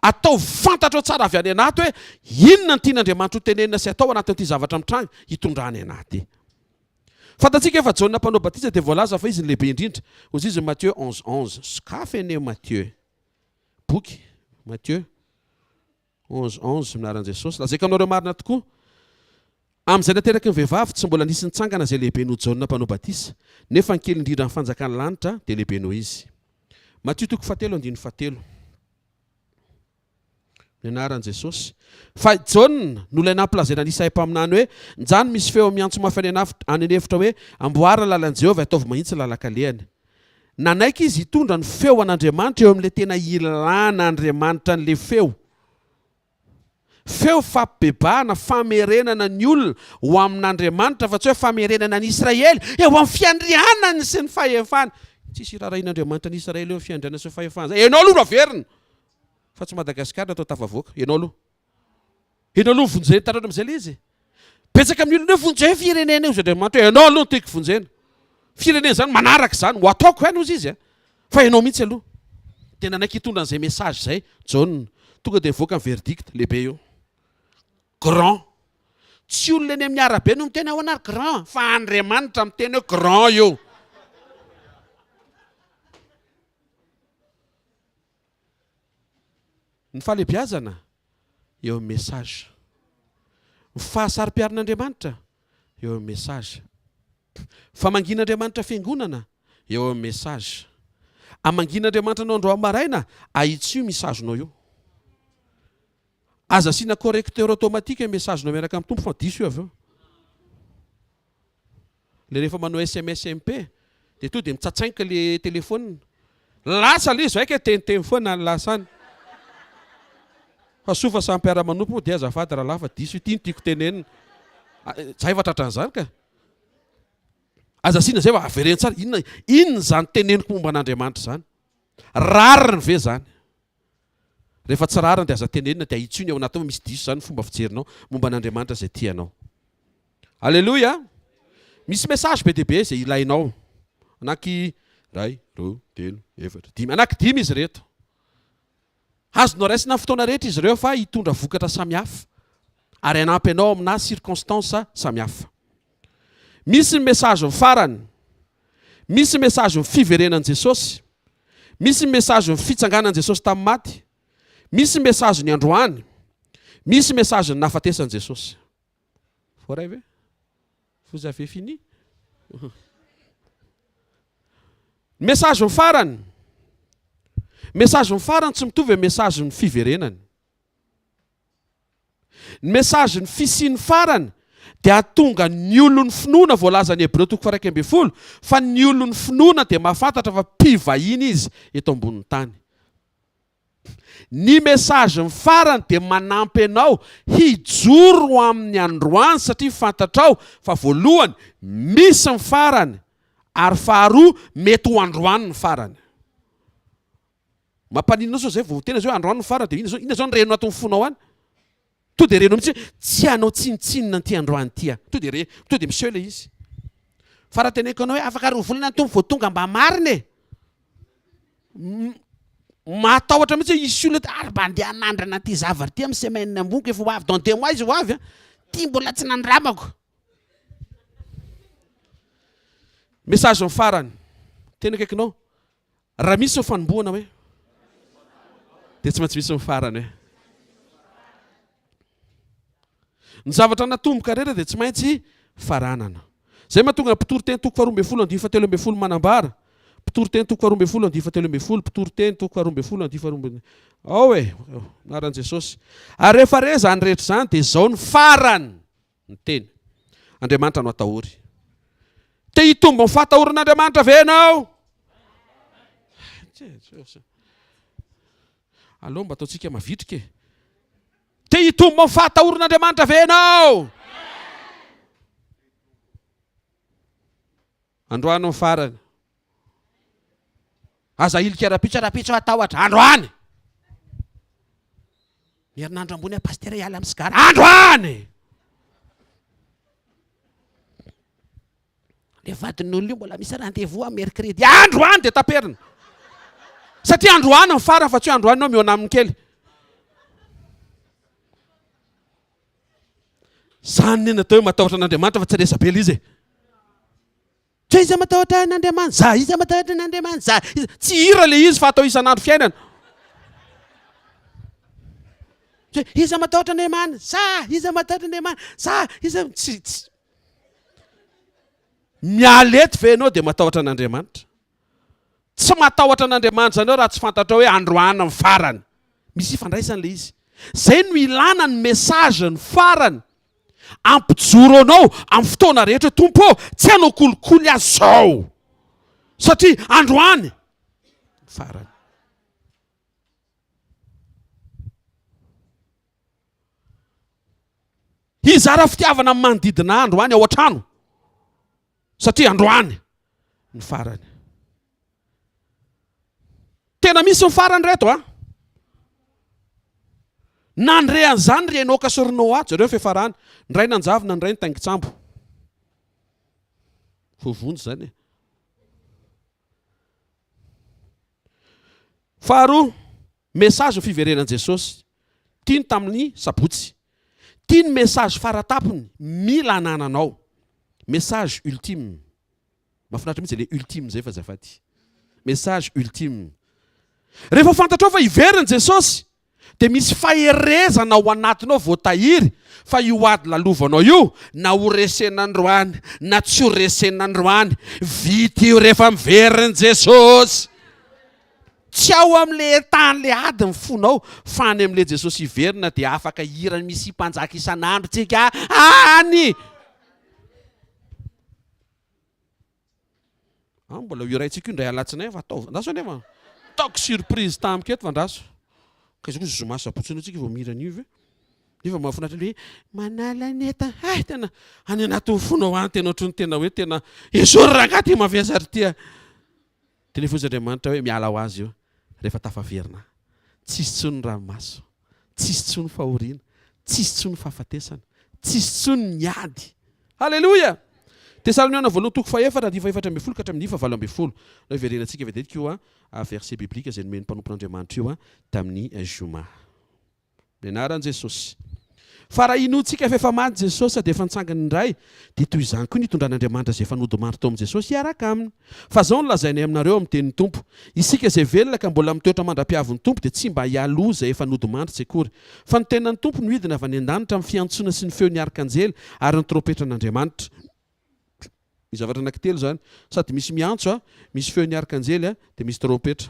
Atao fantatra tsara avy any anaty hoe inona ny tian'Andriamanitra ho tenenina sy atao anatin'ity zavatra mitranga hitondrany anaty. Fantatsika efa Jaona mpanao batisa dia voalaza fa izy ny lehibe indrindra. Hozy izy Matthieu 11:11. Skafene Matthieu. Boky Matthieu 11:11 minaran'i Jesosy. Lazaiko aminareo marina tokoa. Amin'izay nateraky ny vehivavy tsy mbola nisy nitsangana izay lehibe noho Jaona mpanao batisa. Nefa ny kely indrindra ny fanjakany lanitra dia lehibe noho izy. Matthieu 7:17. Nianaran'i Jesosy. Fa Jaona no ilay nampilazaina ny isay-paminany hoe njany misy feo miantso mafy any anefitra hoe amboara lalan'i Jehovah ataovy mahitsy lalaka-lehany. Nanaiky izy hitondra ny feo an'Andriamanitra eo amin'ilay tena ilana Andriamanitra n'ilay feo. Feo fampibebahana, famerenana ny olona ho amin'Andriamanitra fa tsy hoe famerenana ny Israely eo amin'ny fiandrianany sy ny fahefana. tsisy raharain'Andriamanitra ny Israely eo fiandrana sy fahefana. Ianao aloha raverina. Fa tsy Madagasikara atao tafavoaka. Ianao aloha. Ianao aloha vonjena taratra amin'izay le izy. Betsaka amin'ny olona vonjena firenena io Andriamanitra. Ianao aloha no tiako vonjena. Firenena zany manaraka zany, ho ataoko any ozy izy. Fa ianao mihitsy aloha. Tena anaiky hitondra an'izay message zay. John tonga dia mivoaka ny verdict lehibe io. Grand. Tsy olona eny amin'ny arabe no miteny ao anar grand, fa Andriamanitra miteny hoe grand io. Ny fahalebiazana eo amin'ny message. Ny fahasari-piarin'Andriamanitra eo amin'ny message. Famangin'Andriamanitra fiangonana eo amin'ny message. Amangin'Andriamanitra anao andro maraina, ahitsy io messagenao io. Aza asiana correcteur automatique ny messagenao miaraka amin'ny tompo fa diso io avy eo. Le rehefa manao SMS MP dia to dia mitsatsainka le telefônina. Lasa le izy vaika teniteny foana ny lasany. Fa sofa sampiara-manompo dia azafady raha lafa diso ity no tiako tenenina. Zay fa tratran'izany ka. Aza asiana zay fa avereny tsara. Inona zany teneniko momba an'Andriamanitra zany? Rariny ve zany? Rehefa tsy rariny dia aza tenenina dia ahitsy io ao anaty misy diso zany fomba fijerinao momba an'Andriamanitra izay tianao. Alleluia. Misy message be dia be izay ilainao. Anaky 1, 2, 3, 4, 5. Anaky 5 izy reto. Azonao raisina amin'ny fotoana rehetra izy ireo fa hitondra vokatra samihafa. Ary hanampy anao amina circonstance samihafa. Misy ny message ny farany. Misy ny message ny fiverenan'i Jesosy. Misy ny message ny fitsanganan'i Jesosy tamin'ny maty. Misy ny message ny androany. Misy ny message ny nafatesan'i Jesosy. Voray ve? Vous avez fini? Message ny farany. Message ny farany tsy mitovy amin'ny message ny fiverenany. Ny message ny fisiany farany dia atonga ny olon'ny finoana voalaza ny Hebreo 1:20, fa ny olon'ny finoana dia mahafantatra fa mpivahiny izy eto ambonin'ny tany. Ny message ny farany dia manampy anao hijoro amin'ny androany satria fantatrao fa voalohany misy ny farany ary faharoa mety ho androany ny farany. Mampaninona sao zay vao tena zao androany ny farany dia ina zao ny reno ato ny fonao any? To dia renao mitsy tsy anao tsinitsinina ty androany ty. To dia miseho le izy. Fa raha teneniko anao hoe afaka rovolina ny tompo vao tonga mba mariny e. Matahotra mitsy isy olona ary mba andeha hanandrana ty zavatra ty amin'ny semaine amboniko efa ho avy dans 2 mois izy ho avy a. Ty mbola tsy nandramako. Message ny farany. Tena akaikinao. Raha misy ny fanombohana hoe dia tsy maintsy misy ny farany hoe. Ny zavatra natomboka rehetra dia tsy maintsy faranana. Zay mahatonga mpitory-teny 2:12 manambara. Mpitory-teny 2:12 mpitory-teny 2:12 ao e, anaran'i Jesosy. Ary rehefa re zany rehetra zany dia zao ny farany ny teny. Andriamanitra no atahory. Te hitomba ny fahatahoran'Andriamanitra ve ianao? Allo mba ataontsika mavitrika e. Te hitomba ny fahatahoran'Andriamanitra ve ianao? Androany ny farany. Aza ilika rapitra atahotra. Androany. Herinandro ambony a pasteur hiala amin'ny sigara. Androany. Le vadin'olona io mbola misy rendez-vous a mercredi. Androany dia taperina. Satria androany ny farany fa tsy androany anao miona amin'ny kely. Zany ny natao matahotra an'Andriamanitra fa tsy resa be izy. Tsy izy matahotra an'Andriamanitra. Za izy matahotra an'Andriamanitra. Za tsy hira le izy fa atao isan'andro fiainana. Izy matahotra an'Andriamanitra. Za izy matahotra an'Andriamanitra. Za izy tsy mialety ve ianao dia matahotra an'Andriamanitra. Tsy matahotra an'Andriamanitra zany raha tsy fantatrao hoe androany ny farany. Misy ifandraisany le izy. Zay no ilana ny message ny farany. Ampijoro anao amin'ny fotoana rehetra tompo tsy hanao kolikoly azy zao. Satria androany farany. Hizara fitiavana amin'ny manodidina androany ao an-trano. Satria androany ny farany. tena misy mifarany reto a nandrean'izany ry enao ka sorinao ato zareo fifarany ndray nanjavina ndray ny taingitsambo vovonjy zany e. Faharoa, message fiverenan Jesosy tiany tamin'ny sabotsy, tiany message faratapony mila anananao, message ultime. Mahafinaritra mihitsy le ultime zay fa zafady, message ultime. Rehefa fantatrao fa iveriny Jesosy dia misy faherezana ao anatinao voatahiry fa io ady lalovanao io na ho resen'androany na tsy ho resen'androany vita io rehefa miveriny Jesosy. Tsy ao amin'le tany le ady ny fonao fa any amin'le Jesosy iverina dia afaka hirany misy mpanjaka isan'andro tsika any. Mbola iraitsika io ndray alatsinahy fa atao vandraso anefa taoko surprise tamiketo vandraso ka izy koa zomasa apotsiny atsika vao mirana io ve nefa mahafinaritra hoe manala neta tena any anaty fonao any tena ohatrany tena hoe tena esory raha ty maviazary tia telefon'Andriamanitra hoe miala ho azy io rehefa tafaverina tsisy tsony ranomaso, tsisy tsony fahoriana, tsisy tsony fahafatesana, tsisy tsony miady. Halleluja. Tesaloniana voalohany toko faefatra ny faefatra ambin'ny folo ka hatramin'ny valo ambin'ny folo no iverenantsika vedetika io a verset biblika izay nomeny mpanompon'Andriamanitra io a tamin'ny zoma. Nianaran'i Jesosy. Fa raha inoantsika efa maty Jesosy dia efa nitsangana indray dia toy izany koa nitondran'Andriamanitra izay efa nodimandry tao amin'i Jesosy hiaraka aminy. Fa izao no lazainay aminareo amin'ny tenin'ny Tompo. Isika izay velona ka mbola mitoetra mandra-piavin'ny Tompo dia tsy mba hialoza efa nodimandry tsekory. Fa ny tenan'ny Tompo no hidina avy any an-danitra amin'ny fiantsoana sy ny feo ny arkanjely ary ny trompetan'Andriamanitra. Zavatra anankitelo zany sady misy miantso misy feo ny arkanjely dia misy trompetra.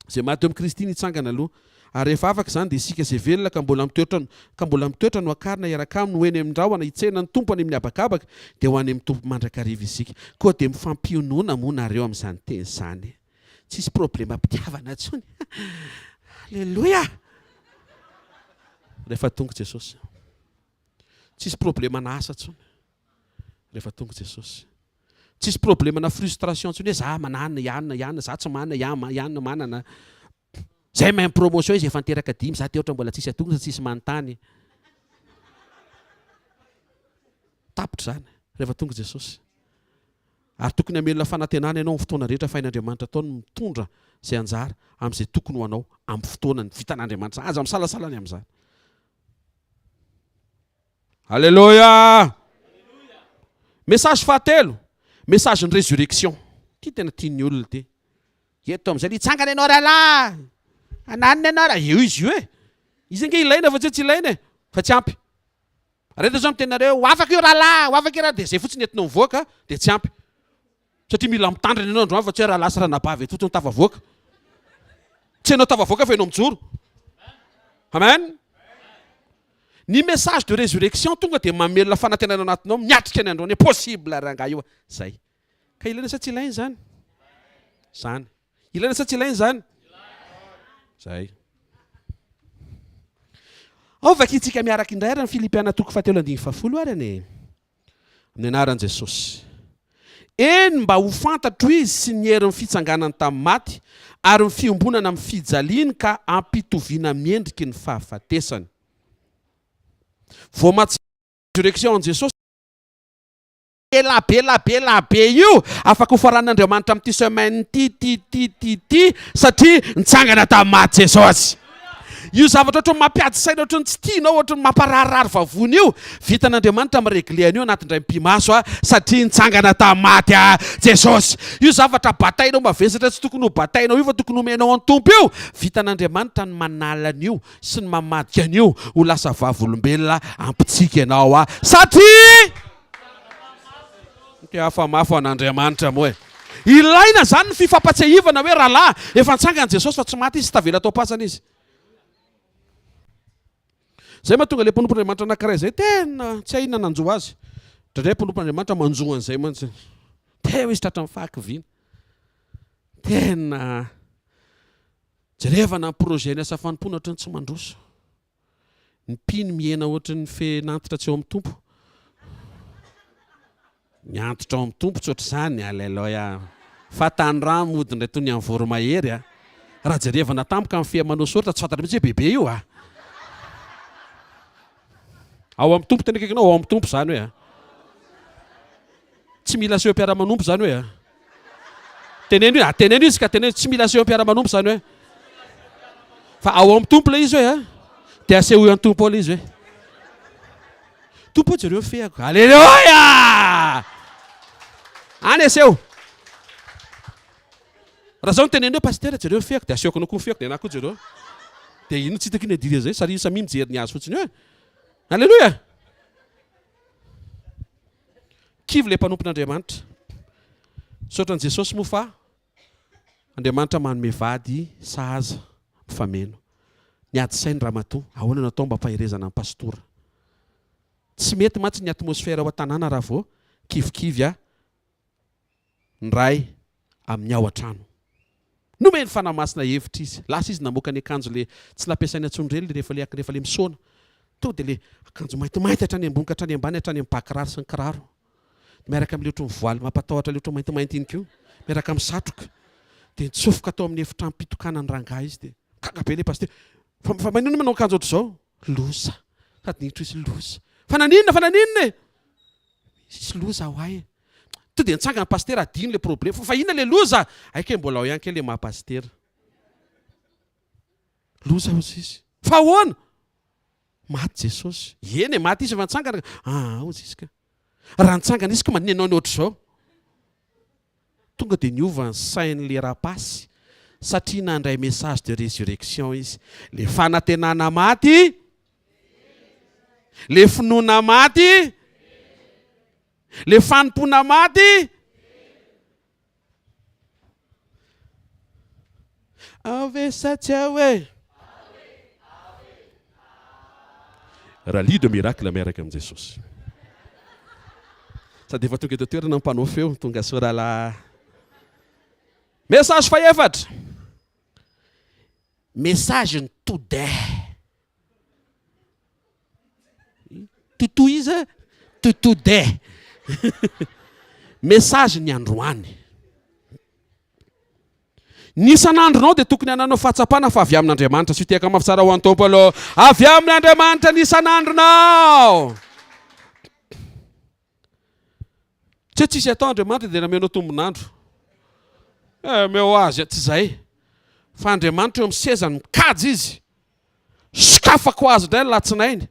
Izay maty eo amin'ny Kristy nitsangana aloha. Ary rehefa afaka izany dia isika izay velona ka mbola mitoetra no akarina hiaraka aminy ho eny amin-drahona hitsena ny Tompo any amin'ny habakabaka dia ho any amin'ny Tompo mandrakariva isika. Koa dia mifampionoana moa nareo amin'izany teny izany. Tsisy problema mpitiavana intsony. Halleluja. Rehefa tonga Jesosy. Tsisy problema na asa intsony. Rehefa tonga Jesosy. Tsisy problema na frustration intsony hoe za manana ianona za tsy manana ianona manana. Zay mahay promotion izy efa niteraka dimy za te ohatra mbola tsisy atonga tsisy manontany. Tapitra zany rehefa tonga Jesosy. Ary tokony hamelona fanantenana ianao amin'ny fotoana rehetra fa hain'Andriamanitra ataony mitondra izay anjara amin'izay tokony ho anao amin'ny fotoanany vitan'Andriamanitra aza misalasalany amin'izany. Alléluia. Message fahatelo, message ny résurrection. Ty tena tian'ny olona ty. Eto amin'izay nitsangana ianao rahalahy. Ananina ianao raha io izy io e. Izy nge ilaina fa tsy ilaina e. Fa tsy ampy. Rehetra zao mitenareo ho afaka io rahalahy, ho afaka io raha dia izay fotsiny entinao mivoaka dia tsy ampy. Satria mila mitandrina ianao androany fa tsy hoe rahalahy sy ranabavy eto fotsiny tafavoaka. Tsy ianao tafavoaka fa ianao mijoro. Amen. Ny message de résurrection tonga dia mamelona fanantenana anatinao miatrika ny androany possible raha io zay. Ka ilaina sa tsy ilaina zany? Zany. Ilaina sa tsy ilaina zany? Zay. Ao vakintsika miaraka indray ary ny Filipiana toko fahatelo andiny fahafolo ary ane. Amin'ny anaran'i Jesosy. Eny mba ho fantatro izy sy ny herin'ny fitsanganany tamin'ny maty ary ny fiombonana amin'ny fijaliany ka ampitoviana miendriky ny fahafatesany. Vao maty résurrection an'i Jesosy elabe io afaka ho faran'Andriamanitra amin'ity semaine ty satria nitsangana tamin'ny maty Jesosy. Io zavatra ohatrany mampiady saina ohatrany tsy tianao ohatrany mampararary vavony io vitan'Andriamanitra miregleny io anatin'indray mpimaso satria nitsangana tamin'ny maty Jesosy. Io zavatra batainao mavesatra tsy tokony ho batainao io fa tokony homenao amin'ny Tompo io. Vitan'Andriamanitra ny manala an'io sy ny mamadika an'io ho lasa vavolombelona ampitsika ianao satria hafa mafy an'Andriamanitra moa e. Ilaina zany ny fifampatsiahivana hoe rahalahy efa nitsangana Jesosy fa tsy maty izy sy tavela tao pasana izy. Zay mahatonga le mpanompon'Andriamanitra anankiray zay tena tsy ahina nanjo azy. Ndray mpanompon'Andriamanitra manjo an'izay mantsy. Te izy tratra mifahakiviana. Tena jerevana ny projet ny asa fanompona ohatrany tsy mandroso. Ny mpiny miena ohatrany fe-nantitra tsy eo amin'ny Tompo. Miantitra ao amin'ny Tompo tsy ohatr'izany. Alleluia. Fatany rano mody indray toy ny amin'ny voromahery raha jerevana tampoka amin'ny fiamanao soratra tsy fantatra mihitsy hoe bebe io ao amin'ny tompo tena kaikanao ao amin'ny tompo zany hoe tsy mila seho mpiara-manompo zany hoe teneno izy ka teneno tsy mila seho mpiara-manompo zany hoe fa ao amin'ny tompo le izy hoe dia aseho eo tompo ao le izy hoe tompo jereo feako alleluia any aseho raha zao nyteneneo paster jereo feako dia aseoko anao koa feako dia anahy koa jereo dia ino tsy hitako iny adire zay sary samy mijery ny azy fotsiny hoe alleluia kivy le mpanompon'Andriamanitra saotran' Jesosy moa fa Andriamanitra manome vady sahaza mifameno niady sainy ramatoa ahoana natao mba faherezana amin'ny pastora tsy mety mantsy ny atmosfera ao an-tanàna raha vao kivikivy ndray amin'ny ao an-trano nomeny fanamasina hevitra izy lasa izy namoaka ny akanjo le tsy nampiasainy antson'ireny rehefa le misaona to dia le akanjo maintimainty hatrany ambony ka hatrany ambany hatrany amin'ny bakiraro sy ny kiraro miaraka amin'ny leotro mivoaly mampatahotra leotro maintimainty iny kio miaraka amin'ny satroka dia nitsofoka atao amin'ny efitrano mpitokanany rangahy izy dia kakabe le paster fa manino manao akanjo ohatr' izao loza sady nitro izy loza fananinona isy loza ho ay to dia nitsangana paster adino le problème fa inona le loza aika mbola ao ihany ke le maha-paster loza ozy izy fa ahoana maty Jesosy eny maty izy fa nitsangana ozy izy ka raha nitsangana izy ka maninanao ny ohatr' izao tonga dia niova ny sain'le rapasy satria nandray message de résurrection izy le fanantenana maty le finoana maty le fanompona maty ave satria hoe rally de miracle miaraka amin'i Jesosy sady efa tonga eto toerana mpanao feo tonga sorala message faefatra message ny toto izy totoday message ny androany nisan'andronao dia tokony hananao fahatsapana fa avy amin'Andriamanitra sy tiaka mafy tsara ho an'ny tompo aloha avy amin'Andriamanitra nisan'andronao tsy tsisy atao Andriamanitra dia namenao tombonandro meo azy tsy izay fa Andriamanitra eo amin'ny sezany mikajy izy sokafako azy indray ny latsinainy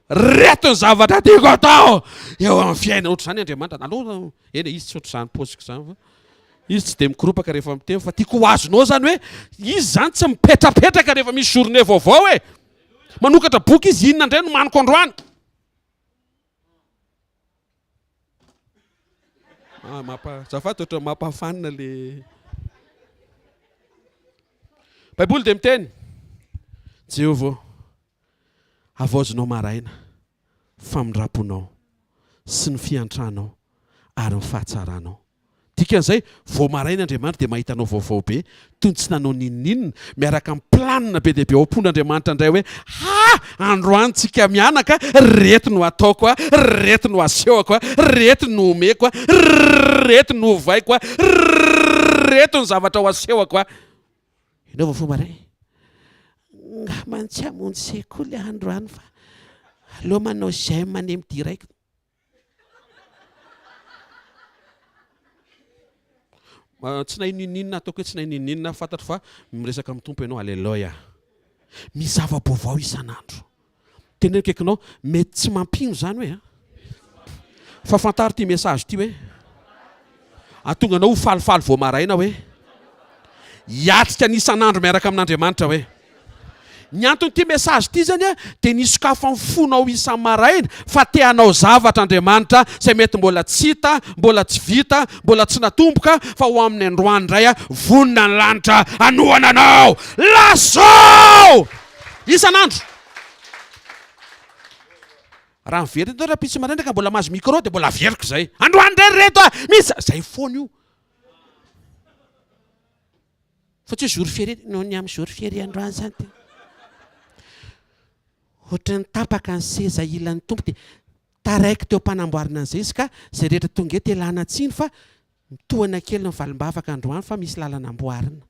reto ny zavatra tiako atao eo amin'ny fiaina ohatr' izany Andriamanitra aloha eny izy tsy ohatr' izany posiko izany fa izy tsy dia mikorompaka rehefa miteny fa tiako ho azonao zany hoe izy zany tsy mipetrapetraka rehefa misy journée vaovao hoe manokatra boky izy inona indray no maniko androany zafady ohatry mampafanina le Baiboly dia miteny Jehovah avaozinao maraina famindraponao sy ny fiantranao ary ny fahatsaranao dikan'izay vao maraina Andriamanitra dia mahitanao vaovao be toy ny tsy nanao ninninina miaraka amin'ny planina be dia be ao am-pon'Andriamanitra indray hoe androany tsika mianaka reto no ataoko reto no asehoko reto no omeko reto no ovaiko reto ny zavatra ho asehoko inao vaovao maraina ngaman tsy hamonjy sekoly androany fa aloha manao zay manem direct tsy nahy ninninina ataoko hoe tsy nahy ninninina fantatro fa miresaka amin'ny tompo ianao alleluia misy zava-baovao isan'andro teneny kaikinao mety tsy mampino zany hoe fa fantaro ty message ty hoe atonga anao ho falifaly vao maraina hoe hiatrika n'isan'andro miaraka amin'Andriamanitra hoe ny antony ty message ty zany dia nisokafo amin'ny fonao isan'ny maraina fa te hanao zavatra Andriamanitra izay mety mbola tsy hita mbola tsy vita mbola tsy natomboka fa ho amin'ny androany indray vonina ny lanitra anohana anao lasao isan'andro raha mivery eto raha pisy maraina ka mbola mahazo micro dia mbola veriko izay androany indray reto misy izay foana io fa tsy jour férié noho ny amin'ny jour férié androany zany ty ohatra ny tapaka ny seza ilan'ny tompo dia taraiky teo mpanamboarina an'izay izy ka izay rehetra tonga eto ialana tsiny fa mitohana kely ny valim-bavaka androany fa misy lalana amboarina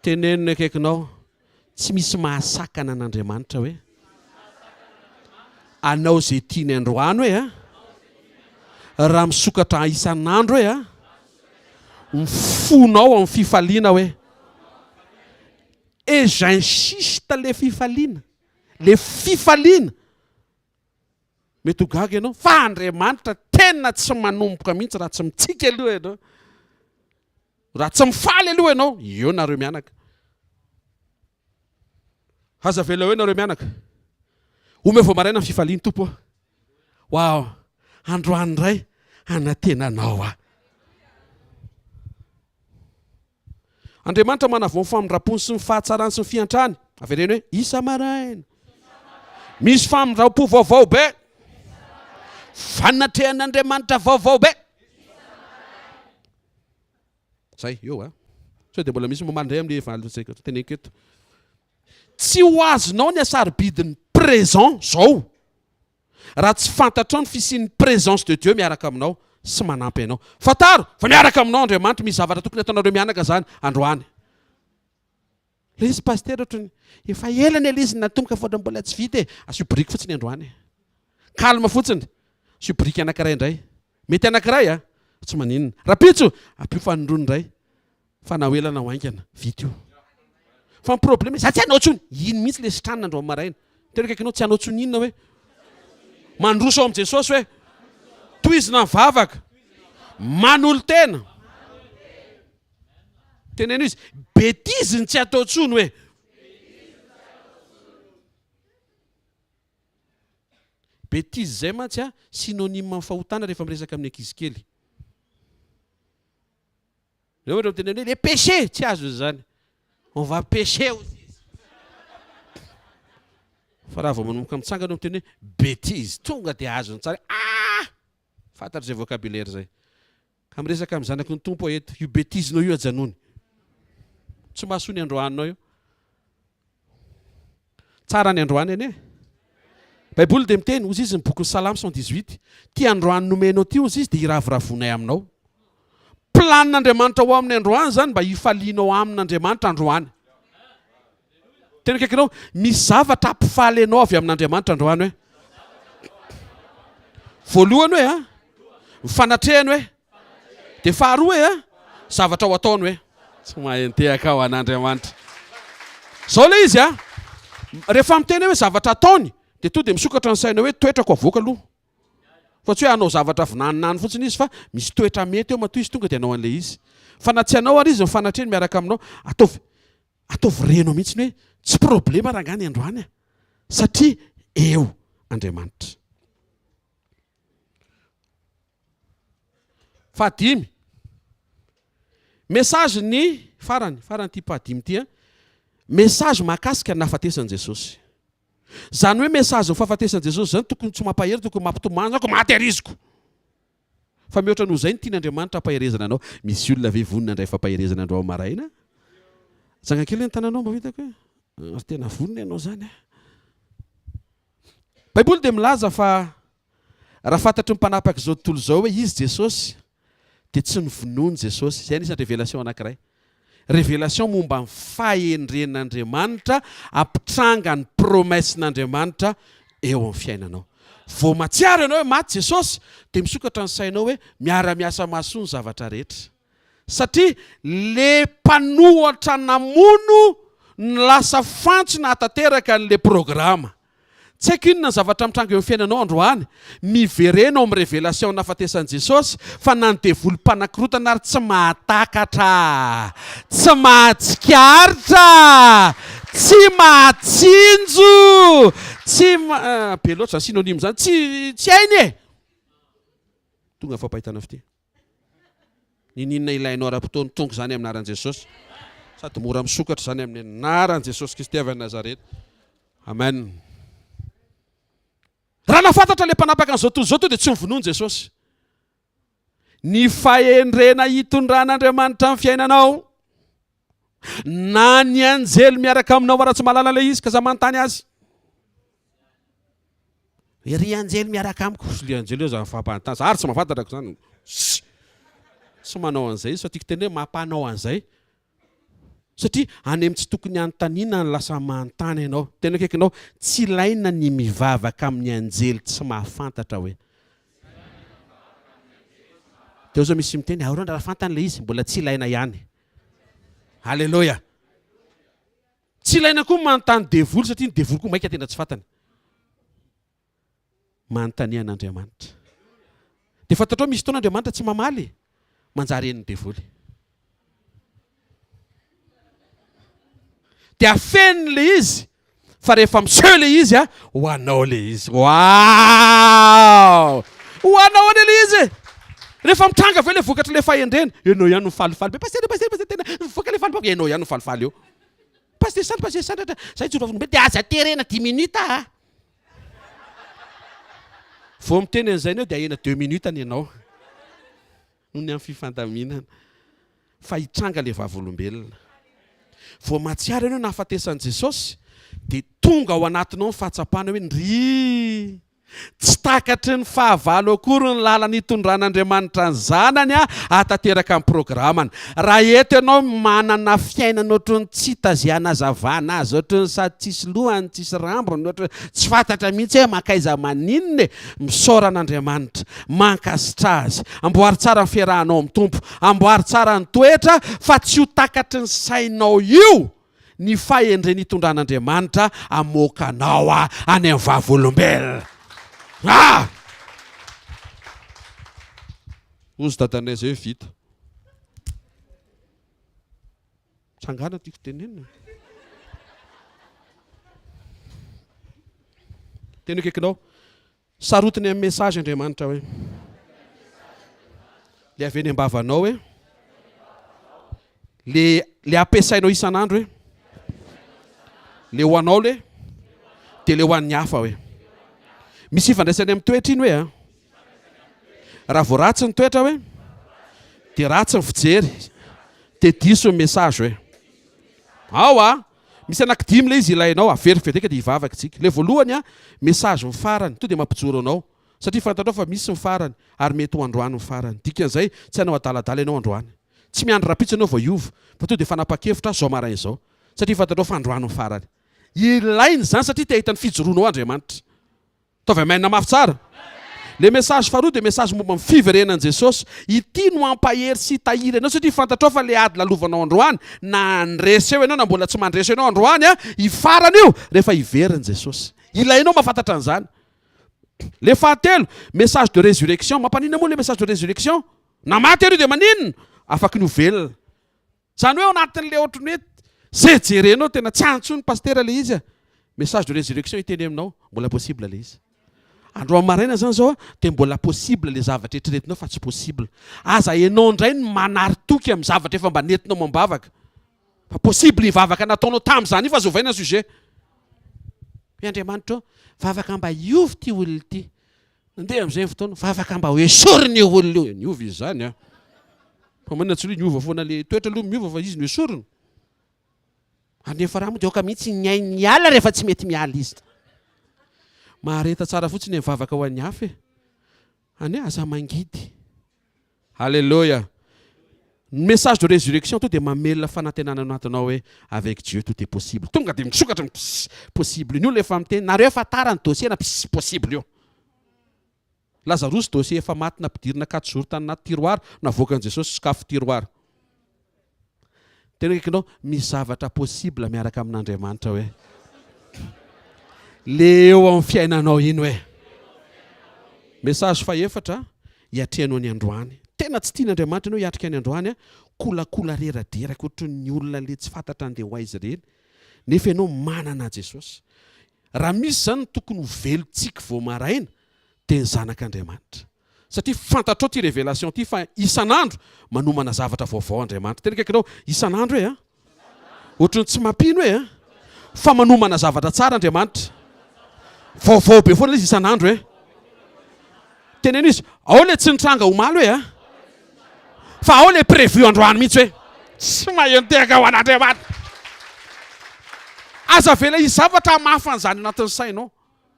tenenina akaikinao tsy misy mahasakana an'Andriamanitra hoe anao zay tiany androany hoe raha misokatra isan'andro hoe mifonao amin'ny fifaliana hoe et j'insiste le fifaliana mety ho gaga ianao fa Andriamanitra tena tsy manomboka mihitsy raha tsy mitsika aloha ianao, raha tsy mifaly aloha ianao. Eo nareo mianaka, aza vela hoe nareo mianaka ome vao maraina amin'ny fifaliana tompo wow androany ray anatenanao Andriamanitra manavao ny famindram-pony sy ny fahatsarany sy ny fiantrany. Avereny hoe isa maraina misy famindram-po vaovao be, fanatrehan'Andriamanitra vaovao be. Zay eo sao dia mbola misy momandray amin'le valotsaiko teneniko eto. Tsy ho azonao ny asarobidiny présent zao raha tsy fantatrao ny fisian'ny présence de Dieu miaraka aminao sy manampy anao. Fataro fa miaraka aminao Andriamanitra, misy zavatra tokony ataonareo mianaka zany androany. Le izy pasteur ohatrany efa elany ilay izy natomboka fodra mbola tsy vita asio briky fotsiny androany. Kalma fotsiny, asio briky anankiray indray. Mety anankiray tsy maninona. Rapitso apio fanondrony indray. Fa na hoelana ho aingana vita io. Fa ny problème za tsy hanao tsony. Ino mihitsy le sitranina andro maraina. Tena kaikinao tsy hanao tsony inona hoe mandroso ao amin'i Jesosy hoe toizina mivavaka manolo tena. Teneno izy betiziny tsy atao tsony hoe betizy zay mantsy synonyme amin'ny fahotana rehefa miresaka amin'ny ankizy kely. Rehefa teneno le péché tsy azo zany. On va pécher aussi. Fa raha vao manomboka mitsangana amin'ny teny hoe bêtise tonga dia azo ny tsara. Fantatra zay vocabulaire zay. Ka miresaka amin'ny zanaky ny tompo eto io bêtisenao io ajanony. Tsy mahasoa ny androaninao io. Tsara ny androany anie. Baiboly dia miteny ozy izy ny boky ny Salamy 118 ty androany nomenao ty ozy izy dia iraviravonay aminao. Planin'Andriamanitra ho amin'ny androany zany mba hifalianao amin'Andriamanitra androany. Tena kaikinao misy zavatra ampifaly anao avy amin'Andriamanitra androany hoe voalohany hoe mifanatrehany hoe dia faharoa hoe zavatra ho ataony hoe tsy mahentehaka ao an'Andriamanitra. Zao le izy rehefa miteny hoe zavatra ataony dia to dia misokatra ny saina hoe toetrako avoaka aloha. Fa tsy hoe anao zavatra vinaninany fotsiny izy fa misy toetra mety eo matoa izy tonga dia anao an'ilay izy. Fa na tsy anao ary izy mifanatrehany miaraka aminao ataovy renao mihitsy hoe tsy problema raha ngany androany satria eo Andriamanitra. Fahadimy mesazy ny farany ty fahadimy ty mesazy mahakasika ny nahafatesan'i Jesosy. Zany hoe mesazy ny fahafatesan'i Jesosy zany tokony tsy mampahery, tokony mampitomany ako mahateriziko. Fa mihoatra noho izay ny tian'Andriamanitra hampaherezana anao. Misy olona ve vonina indray fampaherezana andro maraina? Zangakely ny tananao mba hitako hoe tena vonina ianao zany. Baiboly dia milaza fa raha fantatry ny mpanapaka izao tontolo izao hoe izy Jesosy dia tsy novonoany Jesosy. Izay anisan'ny révélation anankiray. Révélation momba ny fahendren'Andriamanitra ampitranga ny promessin'Andriamanitra eo amin'ny fiainanao. Vao matsiaro ianao hoe maty Jesosy dia misokatra ny sainao hoe miara-miasa mahasoa ny zavatra rehetra. Satria le mpanohatra namono ny lasa fantsona hatateraka an'le programa. Tsy haiko inona ny zavatra mitranga eo amin'ny fiainanao androany. Miverenao amin'ny révélation nahafatesan'i Jesosy fa na ny devolim-panankirotana ary tsy mahatakatra, tsy mahatsikaritra, tsy mahatsinjo, tsy be loatra synonyme zany, tsy hainy tonga fampahitana fity. Ninina ilainao ara-potoany tonga zany amin'ny anaran'i Jesosy. Sady mora misokatra zany amin'ny anaran'i Jesosy Kristy avy Nazareta. Amen. Raha nafantatra le mpanapaka an'izao tontolo izao to dia tsy mivonoany Jesosy. Ny fahendrena hitondran'Andriamanitra amin'ny fiainanao na ny anjely miaraka aminao raha tsy mahalala ilay izy ka za manontany azy. Ry anjely miaraka amiko. Le anjely eo za fampanontany. Za ary tsy mahafantatrako zany. Tsy manao an'izay izy fa tiako teny hoe mampanao an'izay. satria any amin'ny tsy tokony anontaniana ny lasa manontany ianao. Tena akaiky ianao tsy ilaina ny mivavaka amin'ny anjely tsy mahafantatra hoe. Teo zao misy miteny aorana raha fantany le izy mbola tsy ilaina ihany. Halleloja. Tsy ilaina koa manontany devoly satria ny devoly koa maika tena tsy fantany. Manontania an'Andriamanitra. Dia fantatrao misy fotoana Andriamanitra tsy mamaly manjary eniny devoly. Dia afeniny le izy fa rehefa miseho le izy ho anao le izy. Wow! Ho anao le izy. Rehefa mitranga ve le vokatra le fahendrena, ianao ihany mifalifaly be. Pasteur tena voka le falifaly, ianao ihany mifalifaly eo. Pasteur Sandra, zay joro avy dia aza terena 10 minutes Vao miteny an'izay anao dia ahena 2 minutes ianao. Noho ny amin'ny fifandaminana. Fa hitranga le vavolombelona. Vao mahatsiaro ianao nahafatesan'i Jesosy dia tonga ao anatinao ny fahatsapana hoe ndry tsy takatry ny fahavalo akory ny lalany hitondran'Andriamanitra ny zanany atateraka amin'ny programany. Raha eto ianao manana fiainana ohatry ny tsy tazy anazavana azy, ohatry ny sady tsisy lohany, tsisy rambony, ohatry tsy fantatra mihitsy hoe makaiza maninona misaora an'Andriamanitra, mankasitra azy, amboary tsara ny fiarahanao amin'ny Tompo, amboary tsara ny toetra, fa tsy ho takatry ny sainao io ny fahendreny hitondran'Andriamanitra amoakanao any amin'ny vavolombelona. Ozy dadanay zay vita. Tsangana tiako tenenina. Teny akaikinao. Sarotiny amin'ny message Andriamanitra hoe. Le aveny ambavanao hoe. Le ampiasainao isan'andro hoe. Le ho anao le. Dia le ho an'ny hafa hoe. Misy ifandraisany amin'ny toetra iny hoe raha vao ratsy ny toetra hoe dia ratsy ny fijery dia diso ny message hoe misy anankidimy le izy ilainao averivedeka dia hivavaka tsika. Le voalohany message ny farany to dia mampijoro anao satria fantatrao fa misy ny farany ary mety ho androany ny farany. Dikan'izay tsy hanao adaladala ianao androany, tsy miandry rapitsa ianao vao iova fa to dia fanapa-kevitra zao maraina izao satria fantatrao fa androany ny farany. Ilainy zany satria te ahita ny fijoroanao Andriamanitra. Taovy amainina mafy tsara. Le message faharoa dia message momba amin'ny fiverenan'i Jesosy. Ity no ampahery sy hitahiry ianao satria fantatrao fa le ady lalovanao androany na andresy eo ianao na mbola tsy mandresy ianao androany hifarana io rehefa hiverin'i Jesosy. Ilainao mahafantatra an'izany. Le fahatelo, message de résurrection. Mampanina moa le message de résurrection? Na maty ianao dia maninona? Afaka ny ovelona. Zany hoe ao anatin'le ohatrany hoe zay jerenao tena tsy antsony pasteur le izy. Message de résurrection hiteny aminao, mbola possible le izy. Andro maraina zany zao dia mbola possible le zavatra eritreretinao fa tsy possible. Aza ianao indray ny manaritoky amin'ny zavatra efa mba nentinao mambavaka. Fa possible hivavaka nataonao tamin'izany io fa zovaina sujet. Hoe Andriamanitra vavaka mba hiovy ty olona ity. Nandeha amin'izay fotoana vavaka mba ho esoriny io olona io. Niovy izy zany fa manina tsy hoe niova foana le toetra aloha miova fa izy no esoriny. Anefa raha moa dia oka mihitsy ny ala rehefa tsy mety miala izy. Mahareta tsara fotsiny mivavaka ho an'ny hafa. Any aza mangidy. Alléluia. Message de résurrection to dia mamelona fanantenana anatinao hoe avec Dieu tout est possible. Tonga dia misokatra possible. Ny olona efa miteny nareo efa tara ny dossier na possible io. Lazarosy dossier efa maty nampidirina 4 jours tany anaty tiroara navoakan'i Jesosy sakafo tiroara. Tena kaikinao misy zavatra possible miaraka amin'Andriamanitra hoe le eo amin'ny fiainanao iny hoe. Message fahaefatra hiatrehanao ny androany. Tena tsy tian'Andriamanitra ianao hiatrika ny androany kolakola reraderaka ohatry ny olona le tsy fantatra andeha ho aizy ireny nefa ianao manana Jesosy. Raha misy zany tokony ho velontsika vao maraina dia ny zanak'Andriamanitra. Satria fantatrao ty révélation ty fa isan'andro manomana zavatra vaovao Andriamanitra. Tena kaikinao isan'andro hoe ohatry ny tsy mampino hoe fa manomana zavatra tsara Andriamanitra. Vaovao be foana izy isan'andro hoe. Teneno izy ao le tsy nitranga omaly hoe fa ao le prévu androany mihitsy hoe tsy mahenteka ho an'Andriamanitra. Aza vela izy zavatra mafan'izany anatin'ny sainao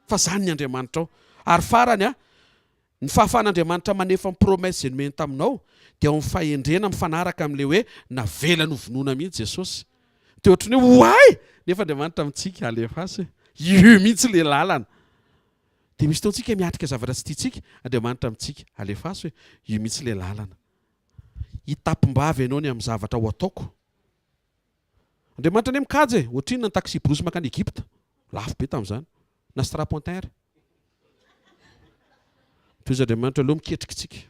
fa zany ny Andriamanitra ao. Ary farany ny fahafahan'Andriamanitra manefa ny promesse nomeny taminao dia ao amin'ny fahendrena mifanaraka amin'le hoe navela novonoana mihitsy Jesosy Dia ohatry ny hoe oay nefa Andriamanitra amintsika alefaso io mihitsy le lalana. Dia misy taontsika miatrika zavatra tsy tiantsika, Andriamanitra amintsika alefaso hoe io mihitsy le lalana. Hitapim-bava ianao ny amin'ny zavatra ho ataoko. Andriamanitra anie mikajy e, ohatriny ny taxi brosy makany Egypta, lafo be tamin'izany, na strapontin. Toy izy Andriamanitra aloha miketrikitsika.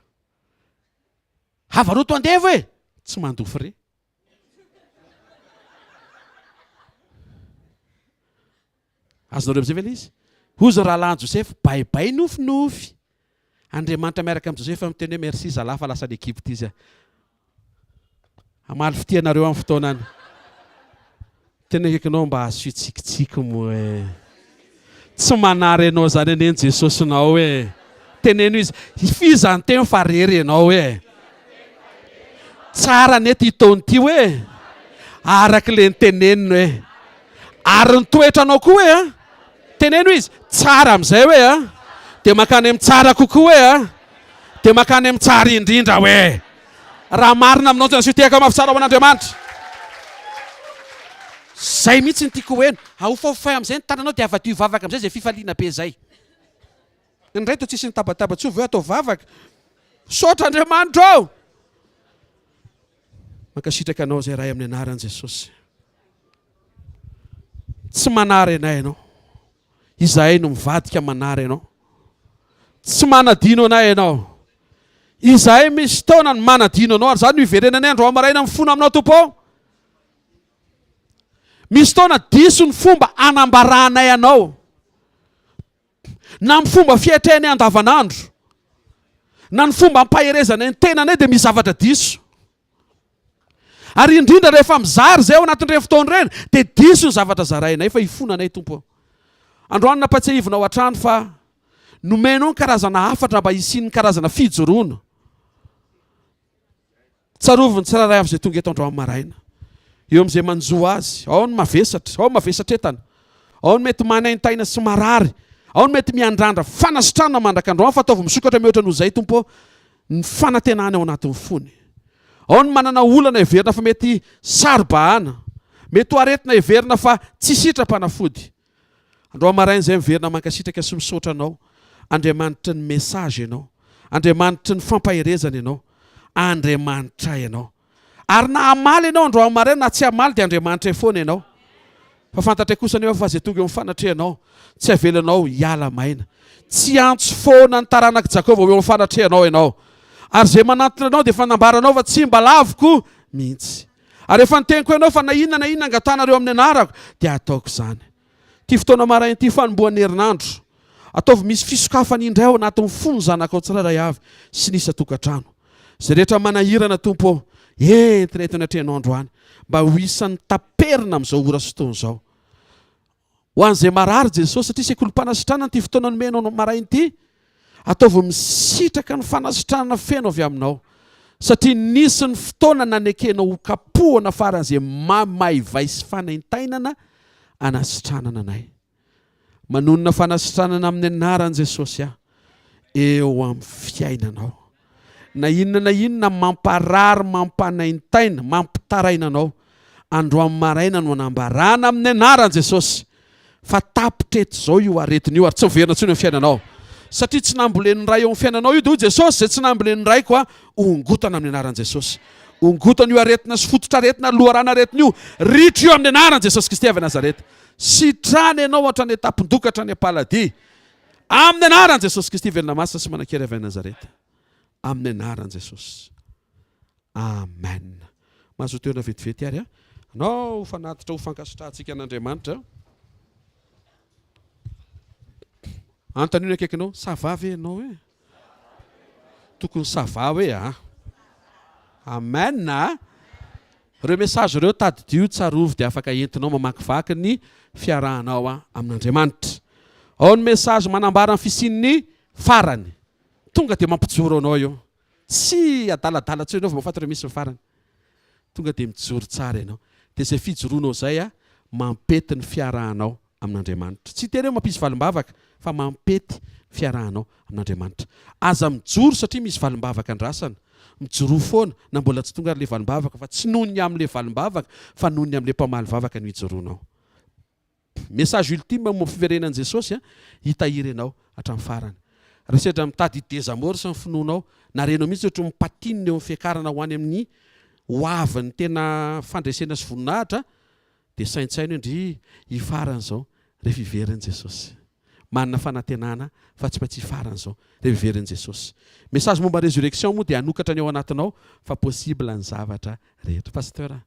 Havaroto andeha hoe tsy mandofy re. Azonareo amin'izay ve ilay izy? Hozy rahalahy Joseph, baibay nofinofy. Andriamanitra miaraka amin'ny Joseph miteny hoe merci zalahy fa lasa l'Egypte izy. Amaly fitianareo amin'ny fotoanany. Tena ekenao mba azo fitsikitsiky moa e. Tsy manary ianao zany ane Jesosy nao e. Teneno izy, fizany teny fa rery ianao e. Tsara nety hitony ty hoe. Araka le nitenenino hoe. Ary ny toetranao koa hoe. Teneno izy, tsara amin'izay hoe a. Dia makany amin'ny tsara kokoa hoe a. Dia makany amin'ny tsara indrindra hoe. Raha marina aminao tena sitehaka mafitsara ho an'Andriamanitra. Zay mihitsy ny tiako hoe ahofafay amin'izay ny tananao dia afa-dio vavaka amin'izay izay fifaliana be zay. Indray to tsisy ny tabatabatsy hoe atao vavaka. Saotra Andriamanitra ao. Mankasitraka anao izay ray amin'ny anaran'i Jesosy. Tsy manary anay ianao. Izahay no mivadika manary ianao. Tsy manadino anay ianao. Izahay misy taona ny manadino anao, ary zany no iverenany andro amaraina mifono aminao tompo ao. Misy taona diso ny fomba anambaranay anao. Na ny fomba fiatrainay andavanandro. Na ny fomba ampaherezanay ny tenanay dia misy zavatra diso. Ary indrindra rehefa mizary zay ao anatin'ireny fotoana ireny dia diso ny zavatra zarainay fa hifonanay tompo. Androany nampatsiahivina ao an-trano fa nomenao ny karazana hafatra mba hisian'ny karazana fijoroana. Tsaroviny tsiraray avy izay tonga eto androany maraina. Eo amin'izay manjo azy, ao ny mavesatra, ao ny mavesatra etana, ao ny mety manaintaina sy marary, ao ny mety miandrandra fanasitrana mandrak'androany fa ataovy misokatra mihoatra noho izay tompo ny fanantenany ao anatin'ny fony. Ao ny manana olana heverina fa mety sarobahana, mety ho aretina heverina fa tsy sitram-panafody. Androany maraina izay miverina mankasitraka sy misaotra anao. Andriamanitra ny mesazy ianao. Andriamanitra ny fampaherezana ianao. Andriamanitra ianao. Ary na amaly ianao androany maraina na tsy amaly dia Andriamanitra foana ianao. Fa fantatra kosa anefa fa izay tonga eo mifanatrehanao, tsy avelanao hiala maina. Tsy antso foana ny taranaka Jakova eo mifanatrehanao ianao. Ary izay manantona anao dia fanambaranao fa tsy mba lavoko mihitsy. Ary efa niteniko ianao fa na inona angatanareo amin'ny anarako dia ataoko izany. Ty fotoana maraina ty fanombohan'ny herinandro. Ataovy misy fisokafana indray ao anatin'ny fony zanakao tsirairay avy sy nisy tokantrano. Izay rehetra manahirana tompo entina eto anatrehanao androany mba ho isan'ny taperina amin'izao ora sy fotoana izao. Ho an'izay marary Jesosy satria sekoly fanasitranana ty fotoana nomenao maraina ity. Ataovy misitraka ny fanasitranana feno avy aminao. Satria nisy ny fotoana nanekenao ho kapohana faran'izay maivay sy fanaintainana anasitranana anay. Manonona fanasitranana amin'ny anaran'i Jesosy eo amin'ny fiainanao. Na inona mamparary, mampanaintaina, mampitaraina anao. Androany maraina no anambarana amin'ny anaran'i Jesosy. Fa tapitreto izao io aretina io ary tsy miverina intsony amin'ny fiainanao. Satria tsy nambolen'ny ray eo amin'ny fiainanao io dia Jesosy izay tsy nambolen'ny ray koa ongotana amin'ny anaran'i Jesosy. Ongotana io aretina sy fototra aretina loharana aretina io ritra io amin'ny anaran'i Jesosy Kristy avy Nazareta. Sitrana ianao hatrany tapindokatra ny paladis amin'ny anaran'i Jesosy Kristy velona masina sy manan-kery avy Nazareta. Amin'ny anaran'i Jesosy. Amen. Mahazo toerana vetivety ary anao fanatitra ho fankasitrahantsika an'Andriamanitra. Antaniny akaikinao, sava ve ianao e? Tokony sava hoe amen na. Ireo mesazy ireo tadidio tsarovy dia afaka entinao mamakivaky ny fiarahanao amin'Andriamanitra. Ao ny mesazy manambara ny fisian'ny farany. Tonga dia mampijoro anao eo. Tsy adaladala tsy ianao vao mahafantatra misy ny farany. Tonga dia mijoro tsara ianao. Dia izay fijoroanao izay mampety ny fiarahanao amin'Andriamanitra. Tsy tena hoe mampisy valim-bavaka fa mampety fiarahanao amin'Andriamanitra. Aza mijoro satria misy valim-bavaka andrasana. Mijoro foana na mbola tsy tonga le valim-bavaka fa tsy nohony amin'le valim-bavaka fa nohony amin'le mpamaly vavaka no hijoronao. Message ultime momba fiverenan'i Jesosy hitahiry ianao hatramin'ny farany. Rehetra mitady desamora sy ny finoanao na renao mihitsy ohatra mipatinina eo amin'ny fiakarana ho any amin'ny hoavin'ny tena fandresena sy voninahitra dia saintsainy ndry hifaran'izao rehefa iverin'i Jesosy. Manana fanantenana fa tsy maintsy hifaran'izao rehefa iverin'i Jesosy. Message momba résurrection moa dia hanokatra ny ao anatinao fa possible ny zavatra rehetra. Pasteur,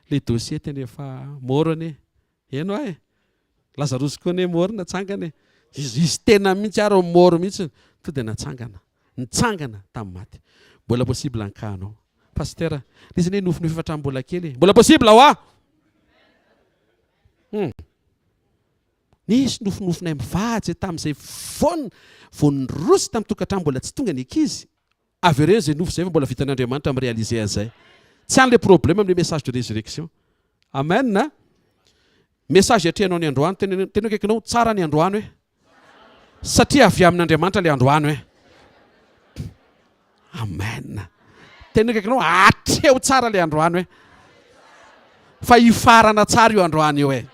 le dossier tena efa morony eno e. Lazarosy koa ne morona tsangana. Izy tena mihitsy ary moro mihitsy to dia nitsangana tamin'ny maty. Mbola possible ny kahanao. Pasteur, izy ne nofinofatra mbola kely. Mbola possible hoa. Nisy nofinofinay mivady tamin'izay vonirosy tamin'ny tokantrano mbola tsy tonga ny ankizy. Avy eo izay nofo izay fa mbola vitan'Andriamanitra mirealiser an'izay. Tsy han'ilay problème amin'ilay message de résurrection. Amen na. Message atrehanao ny androany tena kaikinao tsara ny androany hoe. Satria avy amin'Andriamanitra ilay androany hoe. Amen. Tena kaikinao atreo tsara ilay androany hoe. Fa hifarana tsara io androany io hoe.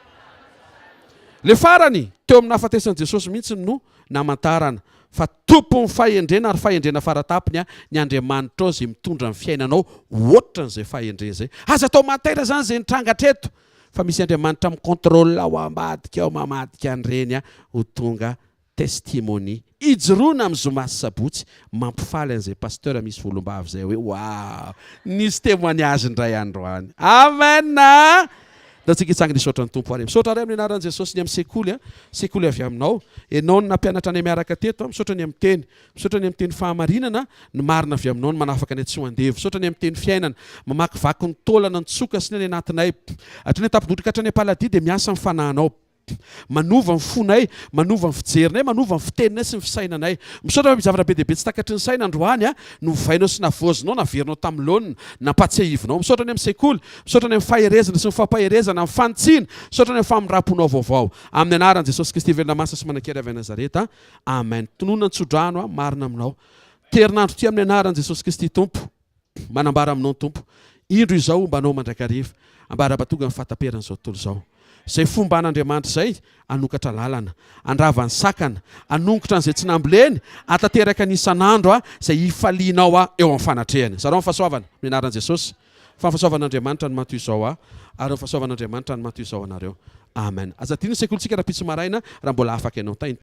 Le farany teo amin'ny nahafatesan'i Jesosy mihitsy no namantarana fa tompony fahendrena ary fahendrena faratapony ny Andriamanitra ao izay mitondra ny fiainanao ohatra n'izay fahendrena izay. Aza atao mantera zany izay nitrangatra eto fa misy Andriamanitra mikontrôle ao ambadika ao mamadika an'ireny ho tonga testimony ijoroana amin'ny zoma sy sabotsy mampifaly an'izay pasteur misy volom-bava izay hoe wow, nisy témoignage indray androany. Amen. Da tsika hitsangana hisaotra ny tompo ary. Misaotra ary amin'ny anaran'i Jesosy ny amin'ny sekoly, sekoly avy aminao. Ianao no nampianatra any miaraka teto, misaotra ny amin'ny teny, misaotra ny amin'ny teny fahamarinana, ny marina avy aminao no manafaka ny tsy handevo. Misaotra ny amin'ny teny fiainana, mamakivaky ny taolana ny tsoka sy ny anatinay. Hatrany tampidodrika hatrany Paladi dia miasa amin'ny fanahinao. Manova ny fonay, manova ny fijerinay, manova ny fiteninay sy ny fisainanay. Misaotra zavatra be dia be tsy takatry ny saina androany novainao sy navozinao naverinao tamin'ny laonina nampatsiahivinao. Misaotra ny amin'ny sekoly, misaotra ny amin'ny faherezana sy ny fampaherezana, amin'ny fantsiana, misaotra ny amin'ny famindram-ponao vaovao. Amin'ny anaran'i Jesosy Kristy velona masina sy manan-kery avy a Nazareta. Amen. Tonoina ny tsodrano marina aminao. Terinandro ty amin'ny anaran'i Jesosy Kristy Tompo. Manambara aminao Tompo. Indro izao mbanao mandrakariva. Ambara-batonga ny fataperan'izao tontolo izao. Zay fomba an'Andriamanitra izay anokatra lalana, andrava ny sakana, anongotra an'izay tsy namboleny, atateraka ny isan'andro izay hifalianao eo amin'ny fanatrehany. Zareo amin'ny fahasoavana amin'ny anaran'i Jesosy. Fa ny fahasoavan'Andriamanitra ny matoy izao ary ny fahasoavan'Andriamanitra ny matoy izao anareo. Amen. Aza tiany sekoly tsika raha pitso maraina raha mbola afaka ianao.